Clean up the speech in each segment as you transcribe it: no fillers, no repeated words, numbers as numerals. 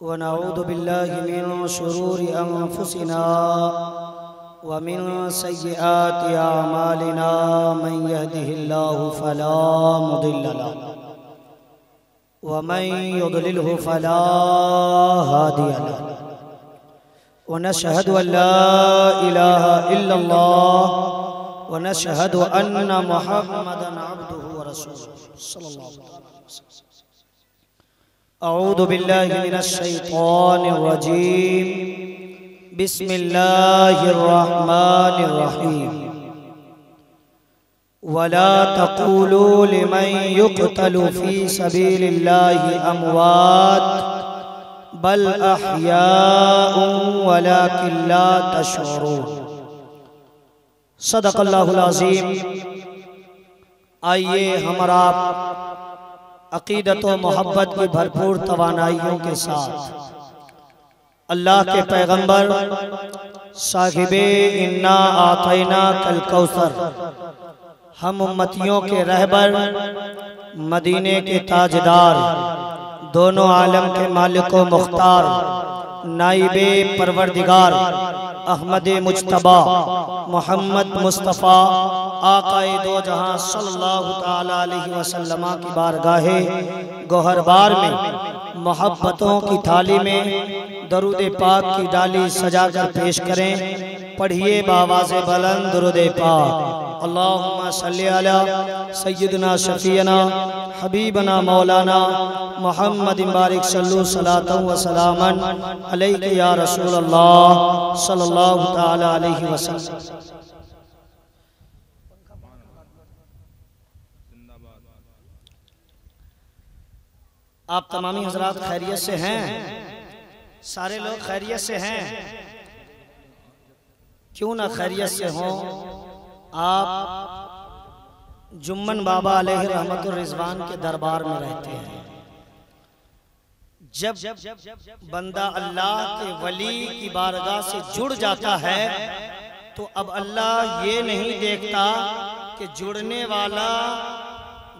व नऊज़ु बिल्लाहि मिन शुरूरि अनफुसिना व मिन सय्यिआति अमालिना मन यहदिहिल्लाहु फला मुदिल्ल लहु व मन युद्लिलहु फला हादिय लहु व नशहदु अल्ला इलाहा इल्लल्लाह व नशहदु अन्ना मुहम्मदन अब्दुहु व रसूलुहु सल्लल्लाहु अलैहि वसल्लम। अऊज़ु बिल्लाहि मिनश शैतानिर रजीम। बिस्मिल्लाहिर रहमानिर रहीम। वला तक़ूलू लिमन युक़तलु फ़ी सबीलिल्लाहि अमवात बल अहयाउन वलाकिन ला तशऊरून। सदक़ल्लाहुल अज़ीम। आइए हमारा अक़ीदत व मोहब्बत की भरपूर तवानाइयों के साथ अल्लाह के पैगंबर साहिबे इन्ना आतैना कल कौसर, हम उम्मतियों के रहबर, मदीने के ताजदार, दोनों आलम के मालिक व मुख्तार, नाइबे परवरदिगार अहमद मुज्तबा मोहम्मद मुस्तफ़ा आक़ाए दो जहां सल्लल्लाहु ताला अलैहि वसल्लम की बारगाहे गोहरबार में मोहब्बतों की थाली में दरूद पाक की डाली सजा कर पेश करें। पढ़िए बावाज़े बुलंद दुरूद पाक। अल्लाहुम्मा सल्ली अला सय्यिदना शफ़ीना हबीबना मौलाना मोहम्मद बारिक सल्लु सलातन व सलामन अलैका या रसूल अल्लाह सल्लल्लाहु ताला अलैहि वसल्लम। आप तमामी हजरात खैरियत से हैं? सारे लोग खैरियत से हैं? क्यों ना खैरियत से हों। आप जुम्मन बाबा अलैहि रहमतुर रिज़वान के दरबार में रहते हैं। जब बंदा अल्लाह के वली की बारगाह से जुड़ जाता है तो अब अल्लाह ये नहीं देखता कि जुड़ने वाला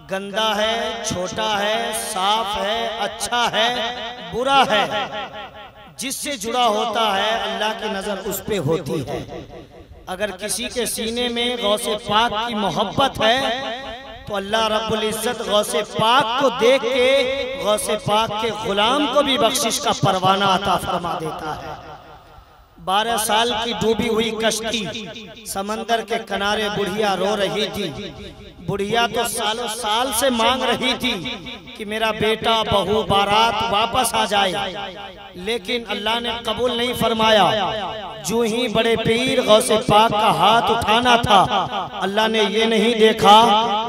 गंदा है, छोटा है, साफ है, अच्छा है, बुरा है। जिससे जुड़ा होता है अल्लाह की नजर उस पे होती है। अगर किसी के सीने में गौसे पाक की मोहब्बत है तो अल्लाह रब्बुल इज्जत गौसे पाक को देख के गौसे पाक के गुलाम को भी बख्शिश का परवाना अता फरमा देता है। 12 साल की डूबी हुई कश्ती, समंदर के किनारे बुढ़िया रो रही थी। बुढ़िया तो सालों साल से मांग रही थी कि मेरा बेटा बहू बारात वापस आ जाए, लेकिन अल्लाह ने कबूल नहीं फरमाया। जो ही बड़े पीर गौसे पाक का हाथ उठाना था, अल्लाह ने ये नहीं देखा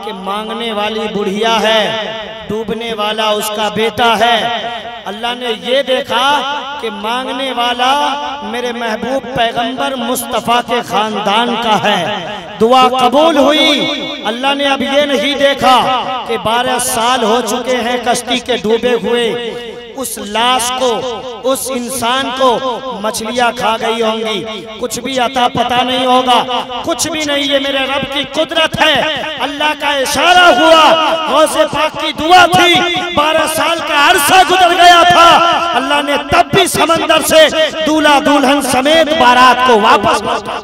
कि मांगने वाली बुढ़िया है, डूबने वाला उसका बेटा है। अल्लाह ने ये देखा कि मांगने वाला मेरे महबूब पैगंबर मुस्तफ़ा के खानदान का है। दुआ कबूल हुई। अल्लाह ने अब ये नहीं देखा कि 12 साल हो चुके हैं कश्ती के डूबे हुए, उस लाश को, उस इंसान को मछलियां खा गई होंगी, कुछ भी अता पता नहीं होगा, कुछ भी नहीं। ये मेरे रब की कुदरत है। अल्लाह का इशारा हुआ, गौसे पाक की दुआ थी। 12 साल का अरसा गुजर गया था, अल्लाह ने तब भी समंदर से दूल्हा दुल्हन समेत बारात को वापस लौटा।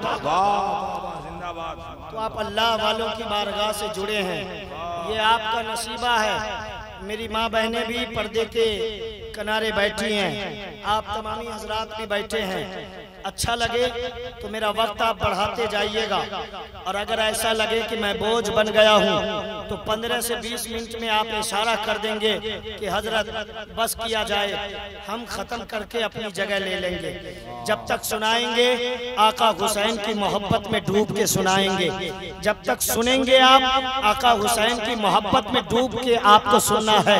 तो आप अल्लाह वालों की बारगाह से जुड़े हैं, ये आपका नसीबा है। मेरी माँ बहनें भी पर्दे के किनारे बैठी हैं, आप तमामी हजरात भी बैठे हैं। अच्छा लगे तो मेरा वक्त आप बढ़ाते जाइएगा, और अगर ऐसा लगे कि मैं बोझ बन गया हूँ तो 15 से 20 मिनट में आप इशारा कर देंगे कि हजरत बस किया जाए, हम खत्म करके अपनी जगह ले लेंगे। जब तक सुनाएंगे आका हुसैन की मोहब्बत में डूब के सुनाएंगे। जब तक सुनेंगे आप आका हुसैन की मोहब्बत में डूब के आपको सुनना है।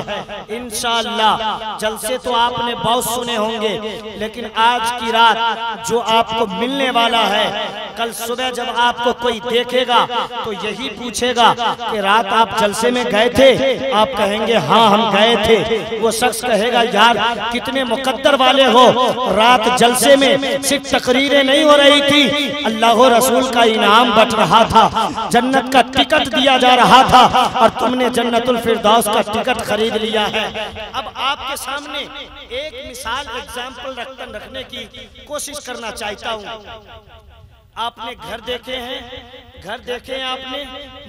इंशाअल्लाह जलसे तो आपने बहुत सुने होंगे, लेकिन आज की रात जो आपको मिलने वाला है। कल सुबह जब आपको कोई देखेगा तो यही पूछेगा कि रात आप जलसे में गए थे, आप कहेंगे हाँ हम गए थे। वो शख्स कहेगा यार कितने मुकद्दर वाले हो, रात जलसे में सिर्फ तकरीरें नहीं हो रही थी, अल्लाह रसूल का इनाम बट रहा था, जन्नत का टिकट दिया जा रहा था और तुमने जन्नतुल फिरदौस का टिकट खरीद लिया है। अब आपके सामने एक मिसाल एग्जाम्पल रखने की कोशिश करना चाहता हूँ। आपने घर देखे हैं, घर देखे हैं आपने,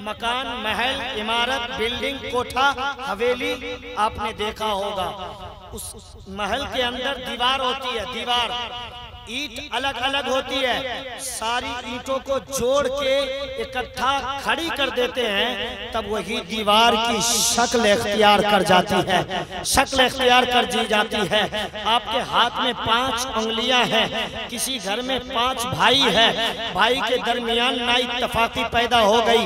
मकान, महल, इमारत, बिल्डिंग, कोठा, हवेली आपने देखा होगा। उस महल के अंदर दीवार होती है, दीवार ईंट अलग अलग होती है, सारी ईंटों को जोड़ के इकट्ठा खड़ी कर देते हैं, तब वही दीवार की शक्ल इख्तियार कर जाती है, शक्ल इख्तियार कर दी जाती है। आपके हाथ में 5 उंगलियां हैं, किसी घर में 5 भाई है, भाई के दरमियान नाइत्तफाकी पैदा हो गई,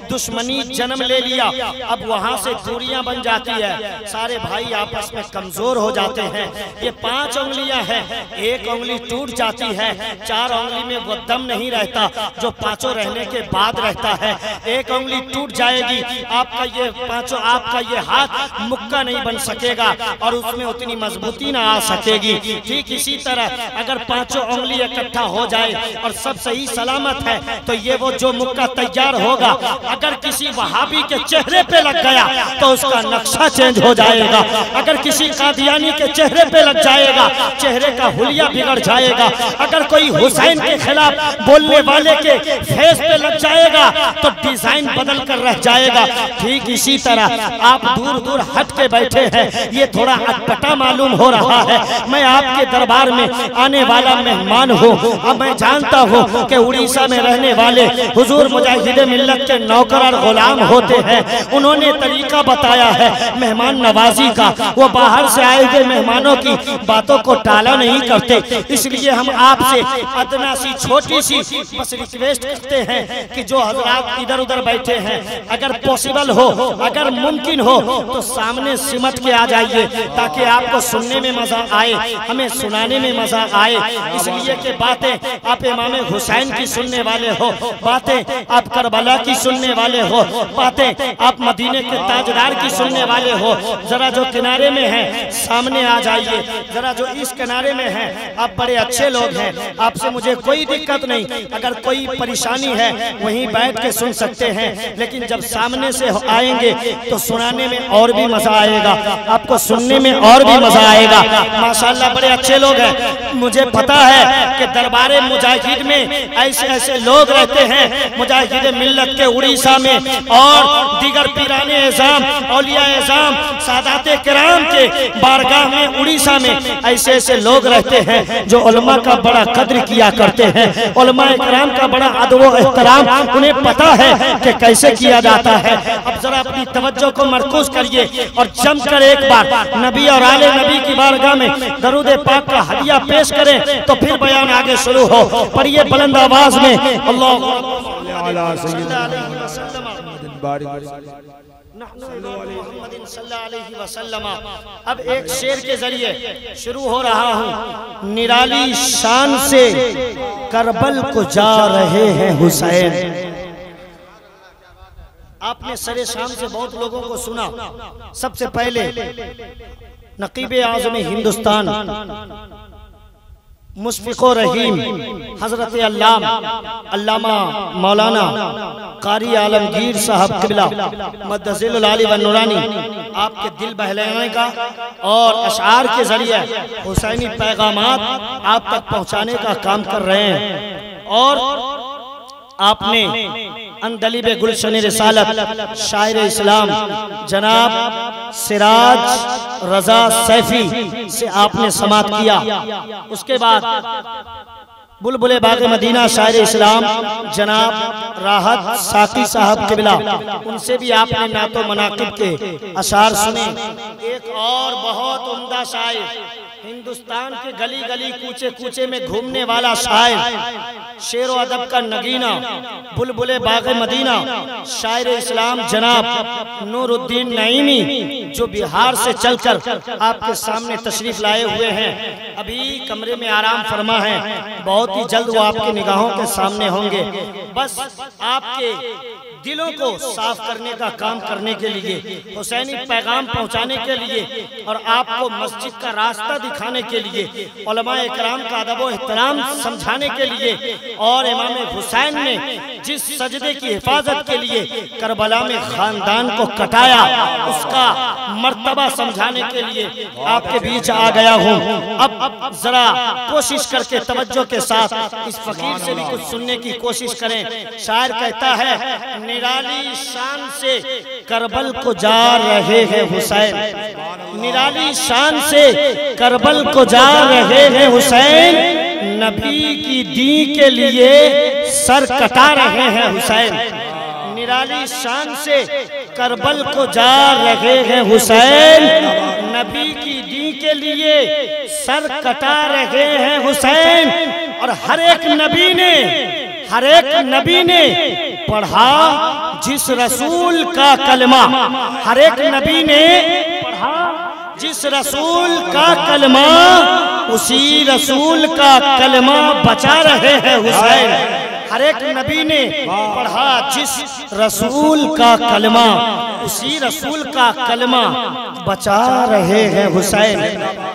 दुश्मनी जन्म ले लिया, अब वहां से दूरियां बन जाती है, सारे भाई आपस में कमजोर हो जाते हैं। ये 5 उंगलियां हैं, एक उंगली टूट जाती है, 4 उंगली में वो दम नहीं रहता जो 5 रहने के बाद रहता है। एक उंगली टूट जाएगी, आपका ये 5 आपका ये हाथ मुक्का नहीं बन सकेगा और उसमें उतनी मजबूती ना आ सकेगी। ठीक इसी तरह अगर 5 उंगली इकट्ठा हो जाए और सब सही सलामत है तो ये वो जो मुक्का तैयार होगा, अगर किसी वहाबी के चेहरे पे लग गया तो उसका नक्शा चेंज हो जाएगा, अगर किसी कादियानी के चेहरे पे लग जाएगा चेहरे का हुलिया बिगड़ जाएगा, अगर कोई हुसैन के खिलाफ बोलने वाले के फेस पे लग जाएगा तो डिजाइन बदल कर रह जाएगा। ठीक इसी तरह आप दूर दूर हट के बैठे हैं, ये थोड़ा अटपटा मालूम हो रहा है, मैं आपके दरबार में आने वाला मेहमान हूँ। अब मैं जानता हूँ कि उड़ीसा में रहने वाले हुजूर मुजाहिद मिल्लत के नौकर और गुलाम होते हैं, उन्होंने तरीका बताया है मेहमान नवाजी का, वो बाहर से आए हुए मेहमानों की बातों को टाला नहीं करते। इसलिए हम आपसे अदना सी छोटी सी बस रिक्वेस्ट करते हैं कि जो हजरात इधर उधर बैठे हैं, अगर पॉसिबल हो, अगर मुमकिन हो तो सामने सिमट के आ जाइए ताकि आपको सुनने में मजा आए, हमें सुनाने में मजा आए। इसलिए कि बातें आप इमाम हुसैन की सुनने वाले हो, बातें आप करबला की सुनने वाले हो, बातें आप मदीने के ताजदार की सुनने वाले हो। जरा जो किनारे में है सामने आ जाइए, जरा जो इस किनारे में है आप बड़े अच्छे लोग हैं, आपसे मुझे कोई दिक्कत नहीं, अगर कोई परेशानी है वहीं बैठ के सुन सकते हैं, लेकिन जब सामने से आएंगे तो सुनाने में और भी मजा आएगा, आपको सुनने में और भी मजा आएगा। माशाल्लाह बड़े अच्छे लोग हैं, मुझे पता है कि दरबारे मुजाहिद में ऐसे ऐसे लोग रहते हैं, मुजाहिद मिल्लत के उड़ीसा में और दीगर पीराने एज़ाम, औलिया एज़ाम, सादाते किराम के बारगाह में उड़ीसा में ऐसे ऐसे लोग रहते हैं जो उलमा का बड़ा कद्र किया करते हैं, उलमा इकराम का बड़ा अदब व एहतराम उन्हें पता है कि कैसे किया जाता है। अब जरा अपनी तवज्जो को मरकूज करिए और जमकर एक बार नबी और आले नबी की बारगाह में दरूद पाक का हदिया पेश करें तो फिर बयान आगे शुरू हो। पढ़िए बुलंद आवाज में अल्लाह। अब एक शेर के जरिए शुरू हो रहा हूँ। निराली शान से करबल को जा रहे हैं हुसैन। आपने सरे शाम से बहुत लोगों को सुना। सबसे पहले नकीब आज़म हिंदुस्तान मुशफ़िक़ो रहीम हजरत अल्लामा मौलाना कारी आलमगीर साहब क़िबला मद्दज़िल आली व नूरानी आपके दिल बहलाने का और अशआर के जरिए हुसैनी पैगामात आप तक पहुँचाने का काम कर रहे हैं। और आपने अंदलीब गुलशन रिसालत शायर इस्लाम जनाब सिराज रजा सैफी से आपने समात किया। उसके बाद बुलबुले बाग़े मदीना शायर इस्लाम जनाब राहत साकी साहब क़िबला, उनसे भी आपने नातो मनाकिब के अशार सुने। एक और बहुत उम्दा शायर हिंदुस्तान के गली गली कूचे कूचे में घूमने वाला शायर, शेर व अदब का नगीना, बुलबुले बाग़े मदीना, शायर इस्लाम जनाब नूरुद्दीन नईमी, जो बिहार से चलकर आपके सामने तशरीफ लाए हुए हैं। अभी कमरे में आराम फरमा है, बहुत ही जल्द वो आपकी निगाहों के सामने होंगे। बस आपके दिलों को साफ करने का काम करने के लिए, हुसैनी पैगाम पहुंचाने के लिए और आपको मस्जिद का रास्ता दिखाने के लिए, उलमाए इकराम का अदब व एहतराम समझाने के लिए और इमाम हुसैन ने जिस सजदे की हिफाजत के लिए करबला में खानदान को कटाया उसका मर्तबा समझाने के लिए आपके बीच आ गया हूँ। अब जरा कोशिश करके तवज्जो के साथ इस फकीर से भी कुछ सुनने की कोशिश करें। शायर कहता है, निराली शान से करबल को जा रहे हैं हुसैन, निराली शान से करबल को जा रहे हैं हुसैन, नबी की दी के लिए सर कटा रहे हैं हुसैन, निराली शान से करबल को जा रहे हैं हुसैन, नबी की दी के लिए सर कटा रहे हैं हुसैन। और हर एक नबी ने पढ़ा जिस रसूल का कलमा, हर एक नबी ने पढ़ा जिस रसूल का कलमा, उसी रसूल का कलमा बचा रहे हैं हुसैन। हर एक नबी ने पढ़ा जिस रसूल का कलमा, उसी रसूल का कलमा बचा रहे हैं हुसैन।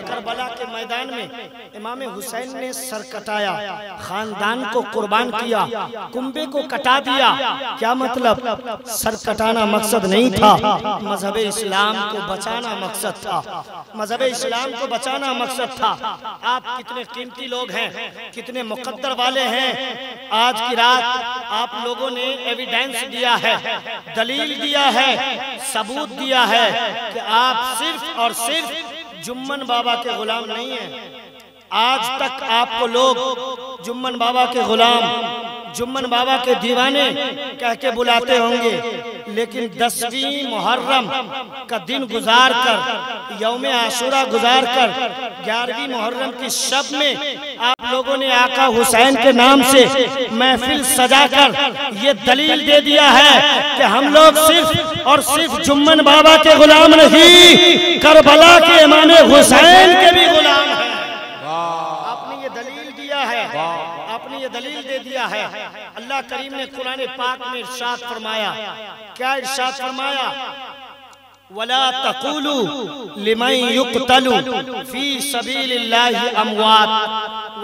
करबला के मैदान में इमाम हुसैन ने सर कटाया, खानदान को कुर्बान किया, कुंबे को कटा दिया। क्या मतलब? सर कटाना मकसद नहीं था, मजहब इस्लाम को बचाना मकसद था, मजहब इस्लाम को बचाना मकसद था। आप कितने कीमती लोग हैं, कितने मुकद्दर वाले हैं। आज की रात आप लोगों ने एविडेंस दिया है, दलील दिया है, सबूत दिया है कि आप सिर्फ और सिर्फ जुम्मन बाबा के गुलाम नहीं हैं। आज तक आपको लोग जुम्मन बाबा के गुलाम, जुम्मन बाबा के दीवाने कह के बुलाते होंगे, लेकिन 10वीं मुहर्रम का दिन गुजार कर, यौम आशुरा गुजार कर, 11वीं मुहर्रम की शब में आप लोगों ने आका हुसैन के नाम से महफिल सजाकर ये दलील दे दिया है कि हम लोग सिर्फ और सिर्फ जुम्मन बाबा के गुलाम नहीं, करबला के इमाम हुसैन के भी गुलाम हैं। आपने ये दलील दिया है, आपने ये दलील दे दिया है। अल्लाह करीम ने कुरान पाक में इरशाद फरमाया, क्या इरशाद फरमाया? वला तक़ूलू लिमन युक़तलू फी सबीलिल्लाहि अमवात,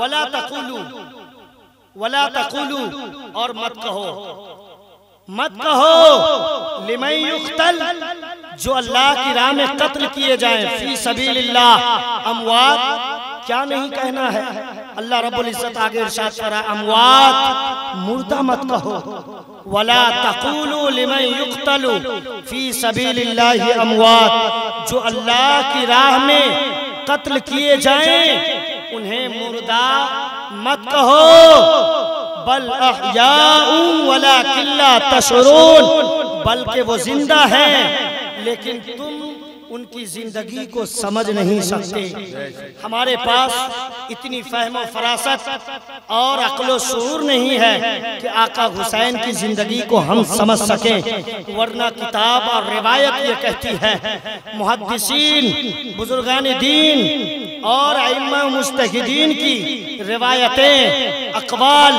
वला तक़ूलू, वला तक़ूलू, और मत कहो लिमन युक़तल, जो अल्लाह की राह में कत्ल किए जाएं, फी सबीलिल्लाह अमवात, क्या नहीं कहना है? अल्लाह रब्बुल इज्जत आगे इरशाद फरमाया, अमवात, मुर्दा मत कहो। वला तक़ूलू लिमन युक़तलू फी सबीलिल्लाहि अमवात, जो अल्लाह की राह में कत्ल किए जाएं उन्हें मुर्दा मत कहो, बल अहयाउ वलाकिन ला तशऊरून, बल्कि वो जिंदा है लेकिन तुम उनकी जिंदगी को समझ नहीं सकते। हमारे पास इतनी फहम फरासत और अक्ल शऊर नहीं है कि आका हुसैन की जिंदगी को हम समझ सकें, वरना किताब और रिवायत ये कहती है, मुहद्दिसीन, बुजुर्गान दीन और अइम्मा मुज्तहिदीन की रिवायतें, अक़वाल,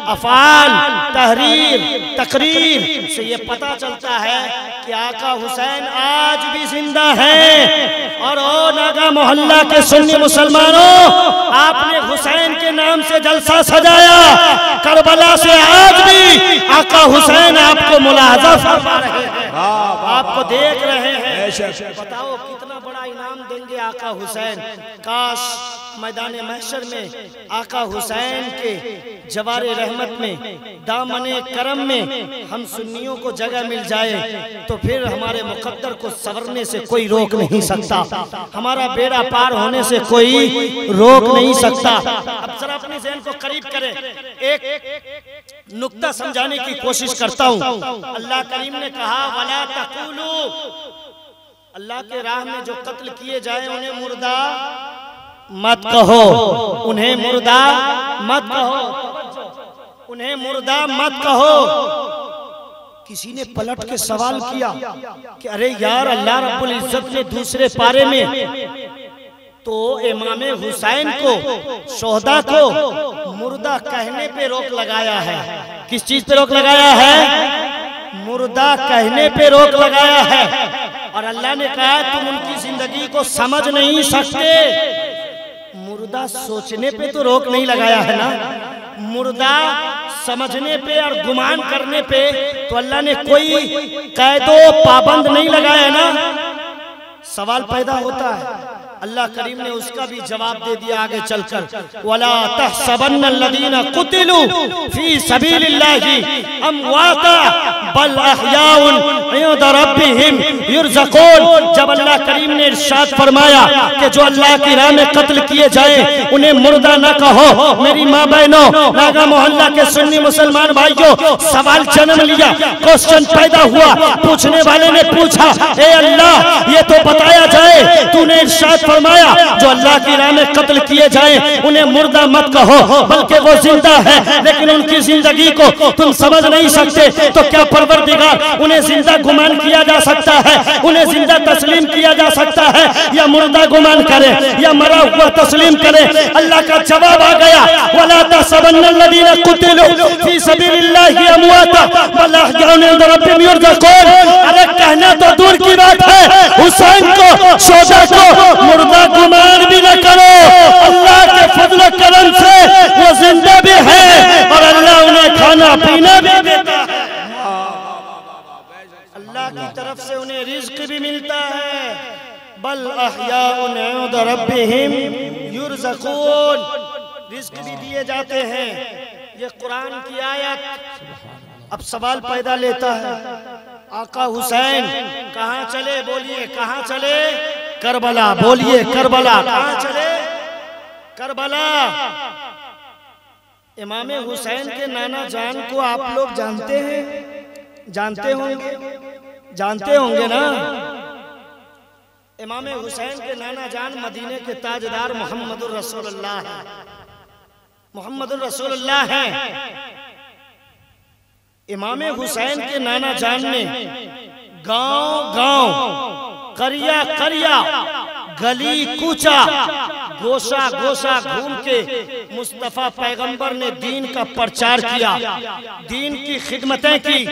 अफ़आल, तहरीर, तकरीर से ये पता चलता है कि आका हुसैन आज भी जिंदा है। और ओ नागा मोहल्ला के सुन्नी मुसलमानों, आपने हुसैन के नाम से जलसा सजाया, करबला से आज भी आका हुसैन आपको मुलाहजा फरमा रहे हैं, आपको देख रहे हैं। बताओ कितना बड़ा इनाम देंगे आका हुसैन। काश मैदान महशर में आका हुसैन के जवारे रहमत में, दामने करम में हम सुन्नियों को जगह मिल जाए तो फिर हमारे मुकद्दर को संवरने से कोई रोक नहीं सकता, हमारा बेड़ा पार होने से कोई रोक नहीं सकता। अब जरा अपने ज़हन को करीब करें, एक नुक्ता समझाने की कोशिश करता हूँ। अल्लाह करीम ने कहा, वला तक़ूलू, अल्लाह के राह में जो कत्ल किए जाए उन्हें मुर्दा मत कहो, उन्हें मुर्दा मत कहो, उन्हें मुर्दा मत कहो। किसी ने पलट के सवाल किया कि अरे यार, अल्लाह रब्बुल इज्जत ने दूसरे पारे में तो इमाम हुसैन को, शोहदा को मुर्दा कहने पे रोक लगाया है। किस चीज पे रोक लगाया है? मुर्दा कहने पे रोक लगाया है। और अल्लाह ने कहा तुम उनकी जिंदगी को समझ नहीं सकते। मुर्दा सोचने पे तो रोक नहीं लगाया है ना, मुर्दा समझने पे और गुमान करने पे तो अल्लाह ने कोई कैदो पाबंद नहीं लगाया है ना। सवाल पैदा होता है, अल्लाह करीम ने उसका भी जवाब दे दिया आगे चलकर। वला तहसबन्नल्लज़ीना कुतिलू फी सबीलिल्लाहि अमवाता बल अहयाउन इंद रब्बिहिम युरज़क़ून। जब अल्लाह करीम ने इरशाद फरमाया कि जो अल्लाह की राह में कत्ल किए जाए उन्हें मुर्दा न कहो। मेरी माँ बहनों, नागा मोहल्ला के सुन्नी मुसलमान भाइयों, सवाल जन्म लिया, क्वेश्चन पैदा हुआ। पूछने वाले ने पूछा, ए अल्लाह, ये तो बताया जाए, तूने इरशाद फरमाया जो अल्लाह की राह में कत्ल किए जाए उन्हें मुर्दा मत कहो, बल्कि वो जिंदा है, लेकिन उनकी जिंदगी को तुम समझ नहीं सकते। तो क्या परवरदिगार उन्हें जिंदा गुमान किया जा सकता है? उन्हें जिंदा तस्लीम किया जा सकता है, या मुर्दा गुमान करे, या मरा हुआ तस्लीम करे? अल्लाह का जवाब आ गया, वला तहसबन्नल्लज़ीना कुतिलू फी सबीलिल्लाहि अमवाता बल अहयाउन इंद रब्बिहिम युरज़क़ून। अरे कहना तो दूर की बात है, हुसैन को, शोहदा को मुर्दा गुमान भी न करो। अल्लाह के फजल करम से वो जिंदा भी है और अल्लाह उन्हें खाना पीना भी देता है। अल्लाह की तरफ से उन्हें रिज्क भी मिलता है। बल अहयाउन इंद रब्बिहिम युरज़क़ून, रिज्क भी दिए जाते हैं। ये कुरान की आयत। अब सवाल पैदा लेता है, आका हुसैन कहाँ चले? बोलिए कहाँ चले? करबला। बोलिए करबला। कहाँ चले? करबला। इमाम हुसैन के नाना जान को आप लोग जानते हैं? जानते होंगे, जानते होंगे ना। इमाम हुसैन के नाना जान मदीने के ताजदार मोहम्मदुर रसूलुल्लाह है। मोहम्मदुर रसूलुल्लाह है। इमाम हुसैन के नाना जान ने गांव गांव, करिया करिया, गली कूचा, गोशा गोशा घूम के मुस्तफा पैगंबर ने दीन का प्रचार किया, दीन की खिदमतें की,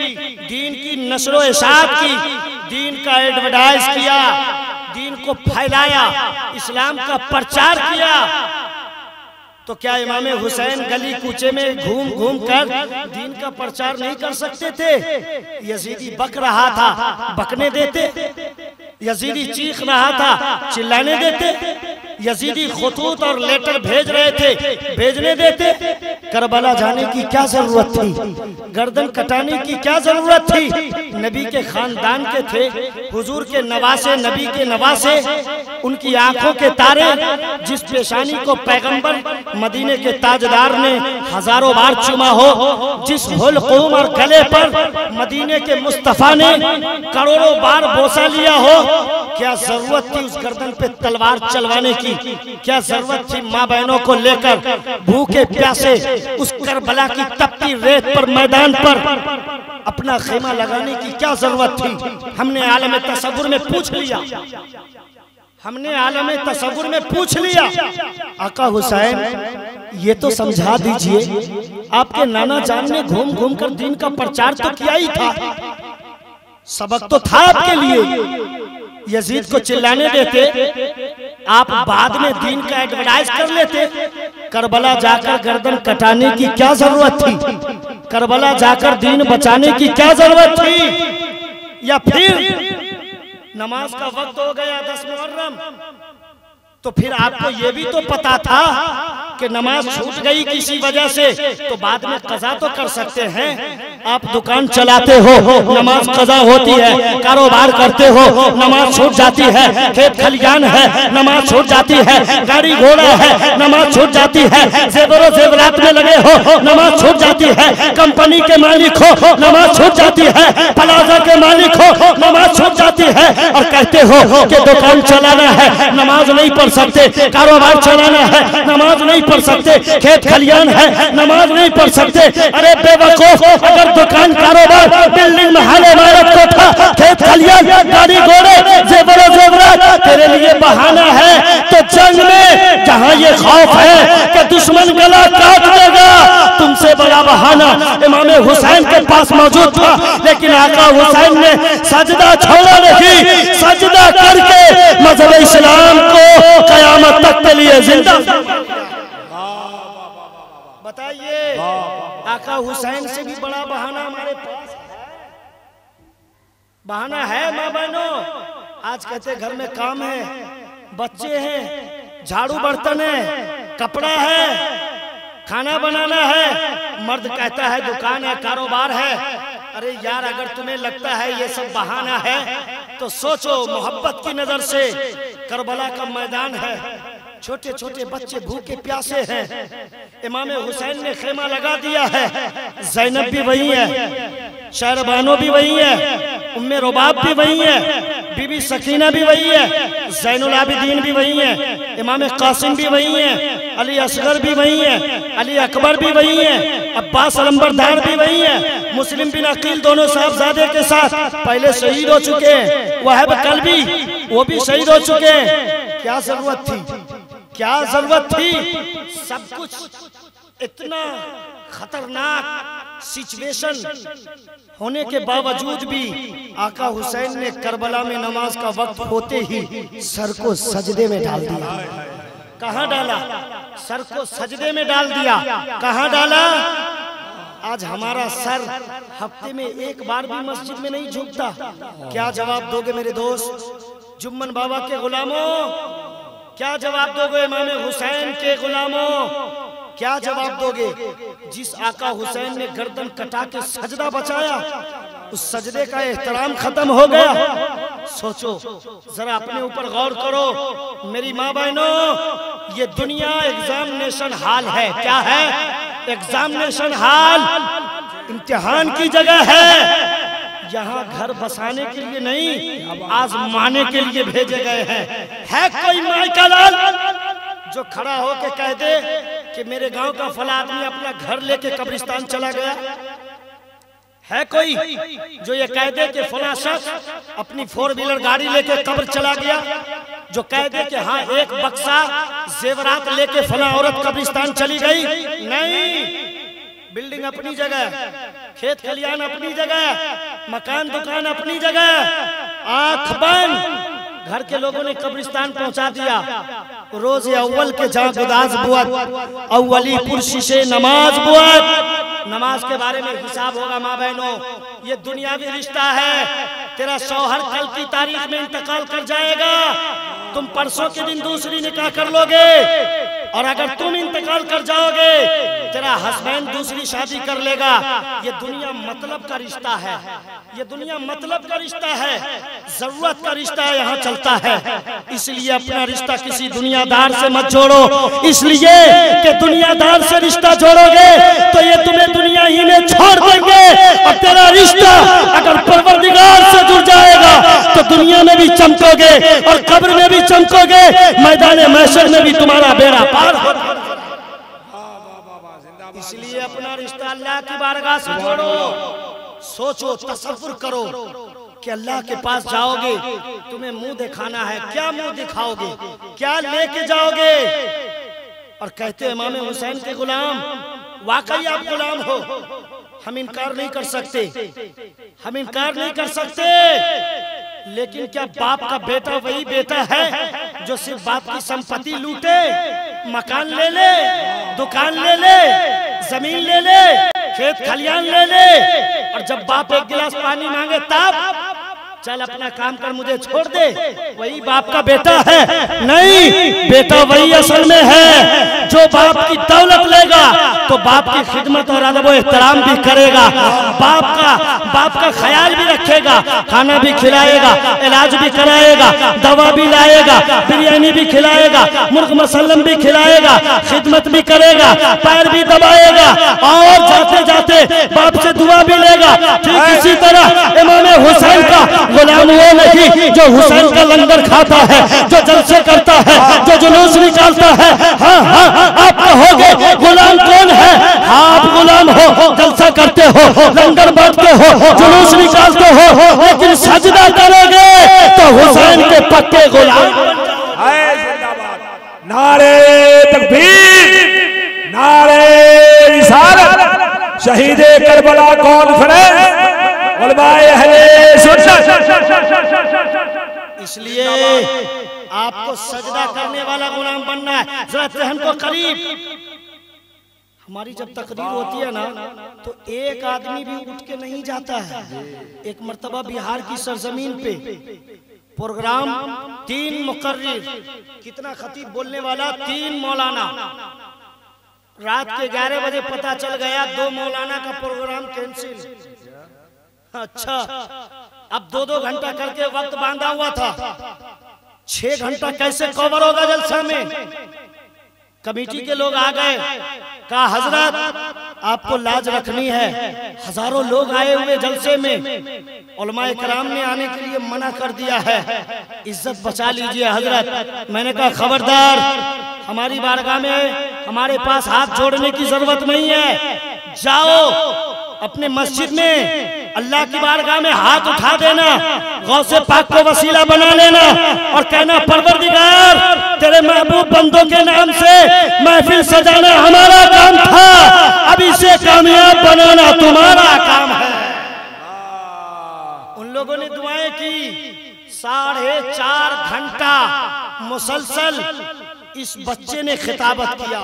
दीन की नशरो इशाअत की, दीन का एडवर्टाइज किया, दीन को फैलाया, इस्लाम का प्रचार किया। तो क्या इमाम हुसैन गली कूचे में घूम घूम कर दीन का प्रचार नहीं कर सकते थे? यजीदी बक रहा था, बकने देते? यजीदी चीख रहा था, चिल्लाने देते? यजीदी खुतूत और लेटर भेज रहे थे, भेजने देते? करबला जाने की क्या जरूरत थी? गर्दन कटाने की क्या जरूरत थी? नबी के खानदान के थे, हुजूर के नवासे, नबी के नवासे, उनकी आंखों के तारे, जिस पेशानी को पैगंबर मदीने के ताजदार ने हजारों बार चुमा हो, जिस हुलकुम और गले पर मदीने के मुस्तफा ने करोड़ों बार बोसा लिया हो, क्या जरूरत थी उस गर्दन पे तलवार चलवाने की? क्या जरूरत थी माँ बहनों को लेकर भूखे प्यासे उस करबला की तपती रेत पर, मैदान पर अपना खेमा लगाने की क्या जरूरत थी? हमने आलम तसव्वुर में पूछ लिया, हमने आलम तसव्वुर में पूछ लिया। आका हुसैन ये तो समझा दीजिए, आपके नाना जान ने घूम घूम कर दीन का प्रचार तो किया ही था, सबक तो था आपके लिए। यजीद को चिल्लाने देते, आप बाद में दीन का एडवर्टाइज कर लेते। करबला जाकर गर्दन कटाने की क्या जरूरत थी? करबला जाकर दीन बचाने की क्या जरूरत थी? या फिर नमाज का वक्त हो गया 10 मुहर्रम, तो फिर आपको ये भी तो पता था कि नमाज छूट गई किसी वजह से, तो बाद में कज़ा तो कर सकते हैं। आप दुकान चलाते हो, नमाज कज़ा होती है, कारोबार करते हो, नमाज छूट जाती है, खेत खलियान है, नमाज छूट जाती है, गाड़ी घोड़ा है, नमाज छूट जाती है, जेवरों जेवरात में लगे हो, नमाज छूट जाती है, कंपनी के मालिक हो, नमाज छूट जाती है, प्लाजा के मालिक हो, नमाज छूट जाती है, और कहते हो कि दुकान चलाना है, नमाज नहीं पढ़ सकते, कारोबार चलाना है, नमाज नहीं पढ़ सकते, खेत खलियान है, नमाज नहीं पढ़ सकते। अरे बेवकूफ, अगर दुकान, कारोबार, बिल्डिंग, महल, इमारत, कोठा, खेत खलियान, गाड़ी घोड़े, जेवर जेवरात तेरे लिए बहाना है, तो जंग में जहां ये खौफ है कि दुश्मन गला काट देगा, तुमसे बड़ा बहाना इमाम हुसैन के पास मौजूद था, लेकिन आका हुसैन ने सजदा छोड़ा नहीं, सजदा करके मजहब इस्लाम को कयामत तक के लिए जिंदा। बताइए, आका हुसैन से भी बड़ा बहाना हमारे पास बहाना है। माँ बहनों, आज कहते घर में काम है, बच्चे हैं, झाड़ू बर्तन है, कपड़ा है, खाना बनाना है, मर्द कहता है दुकान है, कारोबार है। अरे यार, अगर तुम्हें लगता है ये सब बहाना है तो सोचो, मोहब्बत की नजर से करबला का मैदान है, छोटे छोटे बच्चे भूखे प्यासे हैं, इमाम हुसैन ने खेमा लगा दिया है, ज़ैनब भी वही है, शहरबानो भी वही है, उम्मे रुबाब भी वही है, बीबी सकीना भी वही है, ज़ैनुल आबिदीन भी वही है, इमाम कासिम भी वही है, अली असगर भी वही है, अली अकबर भी वही है, अब्बास अलंबरदार भी वही है, मुस्लिम बिन अकील दोनों साहबजादे के साथ पहले शहीद हो चुके हैं, वहाब कल्बी वो भी शहीद हो चुके हैं। क्या जरूरत थी, क्या जरूरत थी? सब कुछ इतना खतरनाक सिचुएशन होने के बावजूद भी आका हुसैन ने करबला में नमाज का वक्त होते ही सर को सजदे में डाल दिया। कहाँ डाला? सर को सजदे में डाल दिया। कहाँ डाला? आज हमारा सर हफ्ते में एक बार भी मस्जिद में नहीं झुकता। क्या जवाब दोगे मेरे दोस्त? जुम्मन बाबा के गुलामों, क्या जवाब दोगे? इमाम हुसैन के गुलामों, क्या जवाब दोगे? जिस आका हुसैन ने गर्दन कटा के सजदा बचाया, उस सजदे का एहतराम खत्म हो गया। सोचो जरा, अपने ऊपर गौर करो मेरी माँ बहनों। ये दुनिया एग्जामिनेशन हाल है। क्या है? एग्जामिनेशन हाल, इम्तिहान की जगह है। यहाँ घर बसाने के लिए नहीं, आजमाने के लिए भेजे गए हैं। है कोई माई का लाल जो खड़ा हो के कह दे कि मेरे गांव का फला आदमी अपना घर लेके कब्रिस्तान चला गया? है कोई जो ये कह दे कि फला शख्स अपनी 4 व्हीलर गाड़ी लेके कब्र चला गया? जो कह दे कि हाँ, एक बक्सा जेवरात लेके फला औरत कब्रिस्तान चली गई? नहीं। बिल्डिंग अपनी जगह, खेत खलियान अपनी जगह, मकान दुकान अपनी जगह। आंख बंद, घर के लोगों ने कब्रिस्तान पहुंचा दिया। रोज अव्वल के जहाँ गुदाज बुआत, अव्वली पुरशिशे नमाज बुआत। नमाज के बारे में हिसाब होगा माँ बहनों। ये दुनियावी रिश्ता है। तेरा शौहर कल की तारीख में इंतकाल कर जाएगा, तुम परसों के दिन दूसरी निकाह कर लोगे, और अगर तुम इंतकाल कर जाओगे तेरा हस्बैंड दूसरी शादी कर लेगा। ये दुनिया मतलब का रिश्ता है। ये दुनिया मतलब का रिश्ता है, जरूरत का रिश्ता है, यहाँ चलता है। इसलिए अपना रिश्ता किसी दुनियादार से मत जोड़ो, इसलिए कि दुनियादार से रिश्ता जोड़ोगे तो ये तुम्हें दुनिया ही में छोड़ देंगे। और तेरा रिश्ता अगर परवरदिगार से जुड़ जाएगा तो दुनिया में भी चमकोगे और कब्र में भी चमकोगे, मैदान महशर में भी तुम्हारा बेड़ा पार होगा। इसलिए अपना रिश्ता अल्लाह की बारगाह से जोड़ो। सोचो, तसव्वुर करो कि अल्लाह के पास जाओगे, तुम्हें मुंह दिखाना है। क्या मुंह दिखाओगे? क्या लेके जाओगे? और कहते इमाम हुसैन के गुलाम, वाकई आप गुलाम हो, हम इनकार नहीं कर सकते, हम इनकार नहीं कर सकते। लेकिन क्या बाप का बेटा वही बेटा है जो सिर्फ बाप की संपत्ति लूटे, मकान ले ले, दुकान ले ले, जमीन ले ले, खेत खलियान ले ले, और जब बाप एक गिलास पानी मांगे तब चल अपना काम कर, मुझे छोड़ दे, वही बाप का बेटा है। नहीं, बेटा वही असल में है जो बाप की दौलत लेगा तो बाप की खिदमत और अदब व एहतराम भी करेगा, बाप का ख्याल भी रखेगा, खाना भी खिलाएगा, इलाज भी कराएगा, दवा भी लाएगा, बिरयानी भी खिलाएगा, मुर्ग मसल्लम भी खिलाएगा, खिदमत भी करेगा, पैर भी दबाएगा और जाते जाते बाप से दुआ भी लेगा। ठीक इसी तरह इमाम हुसैन का गुलाम वो नहीं जो हुसैन का लंगर खाता है, जो जलसे करता है, जो जुलूस निकालता है। हाँ हाँ, आप कहोगे गुलाम कौन है? आप गुलाम हो, जलसा करते हो, लंगर बांटते हो, जुलूस निकालते हो, लेकिन सजदा करोगे तो हुसैन के पक्के गुलाम। नारे तकबीर, नारे रिसालत, शहीदे करबला कॉन्फ्रेंस, उलमाए अहले सुन्नत। इसलिए आपको सजदा करने वाला गुलाम बनना है। जरा जहन को करीब, हमारी जब तकरीर होती है ना तो एक आदमी भी उठ के नहीं जाता है। एक मर्तबा बिहार की सरजमीन पे प्रोग्राम 3 मुकर्रिर, कितना खतीब बोलने वाला, 3 मौलाना। रात के 11 बजे पता चल गया 2 मौलाना का प्रोग्राम कैंसिल। अच्छा, अब 2-2 घंटा करके वक्त बांधा हुआ था, 6 घंटा कैसे कवर होगा जलसा में? कमेटी के लोग आ गए, कहा हजरत आपको लाज रखनी है, हजारों लोग आए हुए जलसे में, उलमाए कराम ने आने के लिए मना कर दिया है, इज्जत बचा लीजिए हजरत। मैंने कहा खबरदार, हमारी बारगाह में हमारे पास हाथ जोड़ने की जरूरत नहीं है, जाओ अपने मस्जिद में अल्लाह की बारगाह में हाथ उठा देना, गौसे पाक को वसीला बना लेना और कहना परवरदिगार तेरे महबूब बंदों के नाम से महफिल सजाना हमारा काम था, अब इसे कामयाब बनाना तुम्हारा काम है। उन लोगों ने दुआएं की, 4.5 घंटा मुसलसल इस बच्चे ने खिताबत किया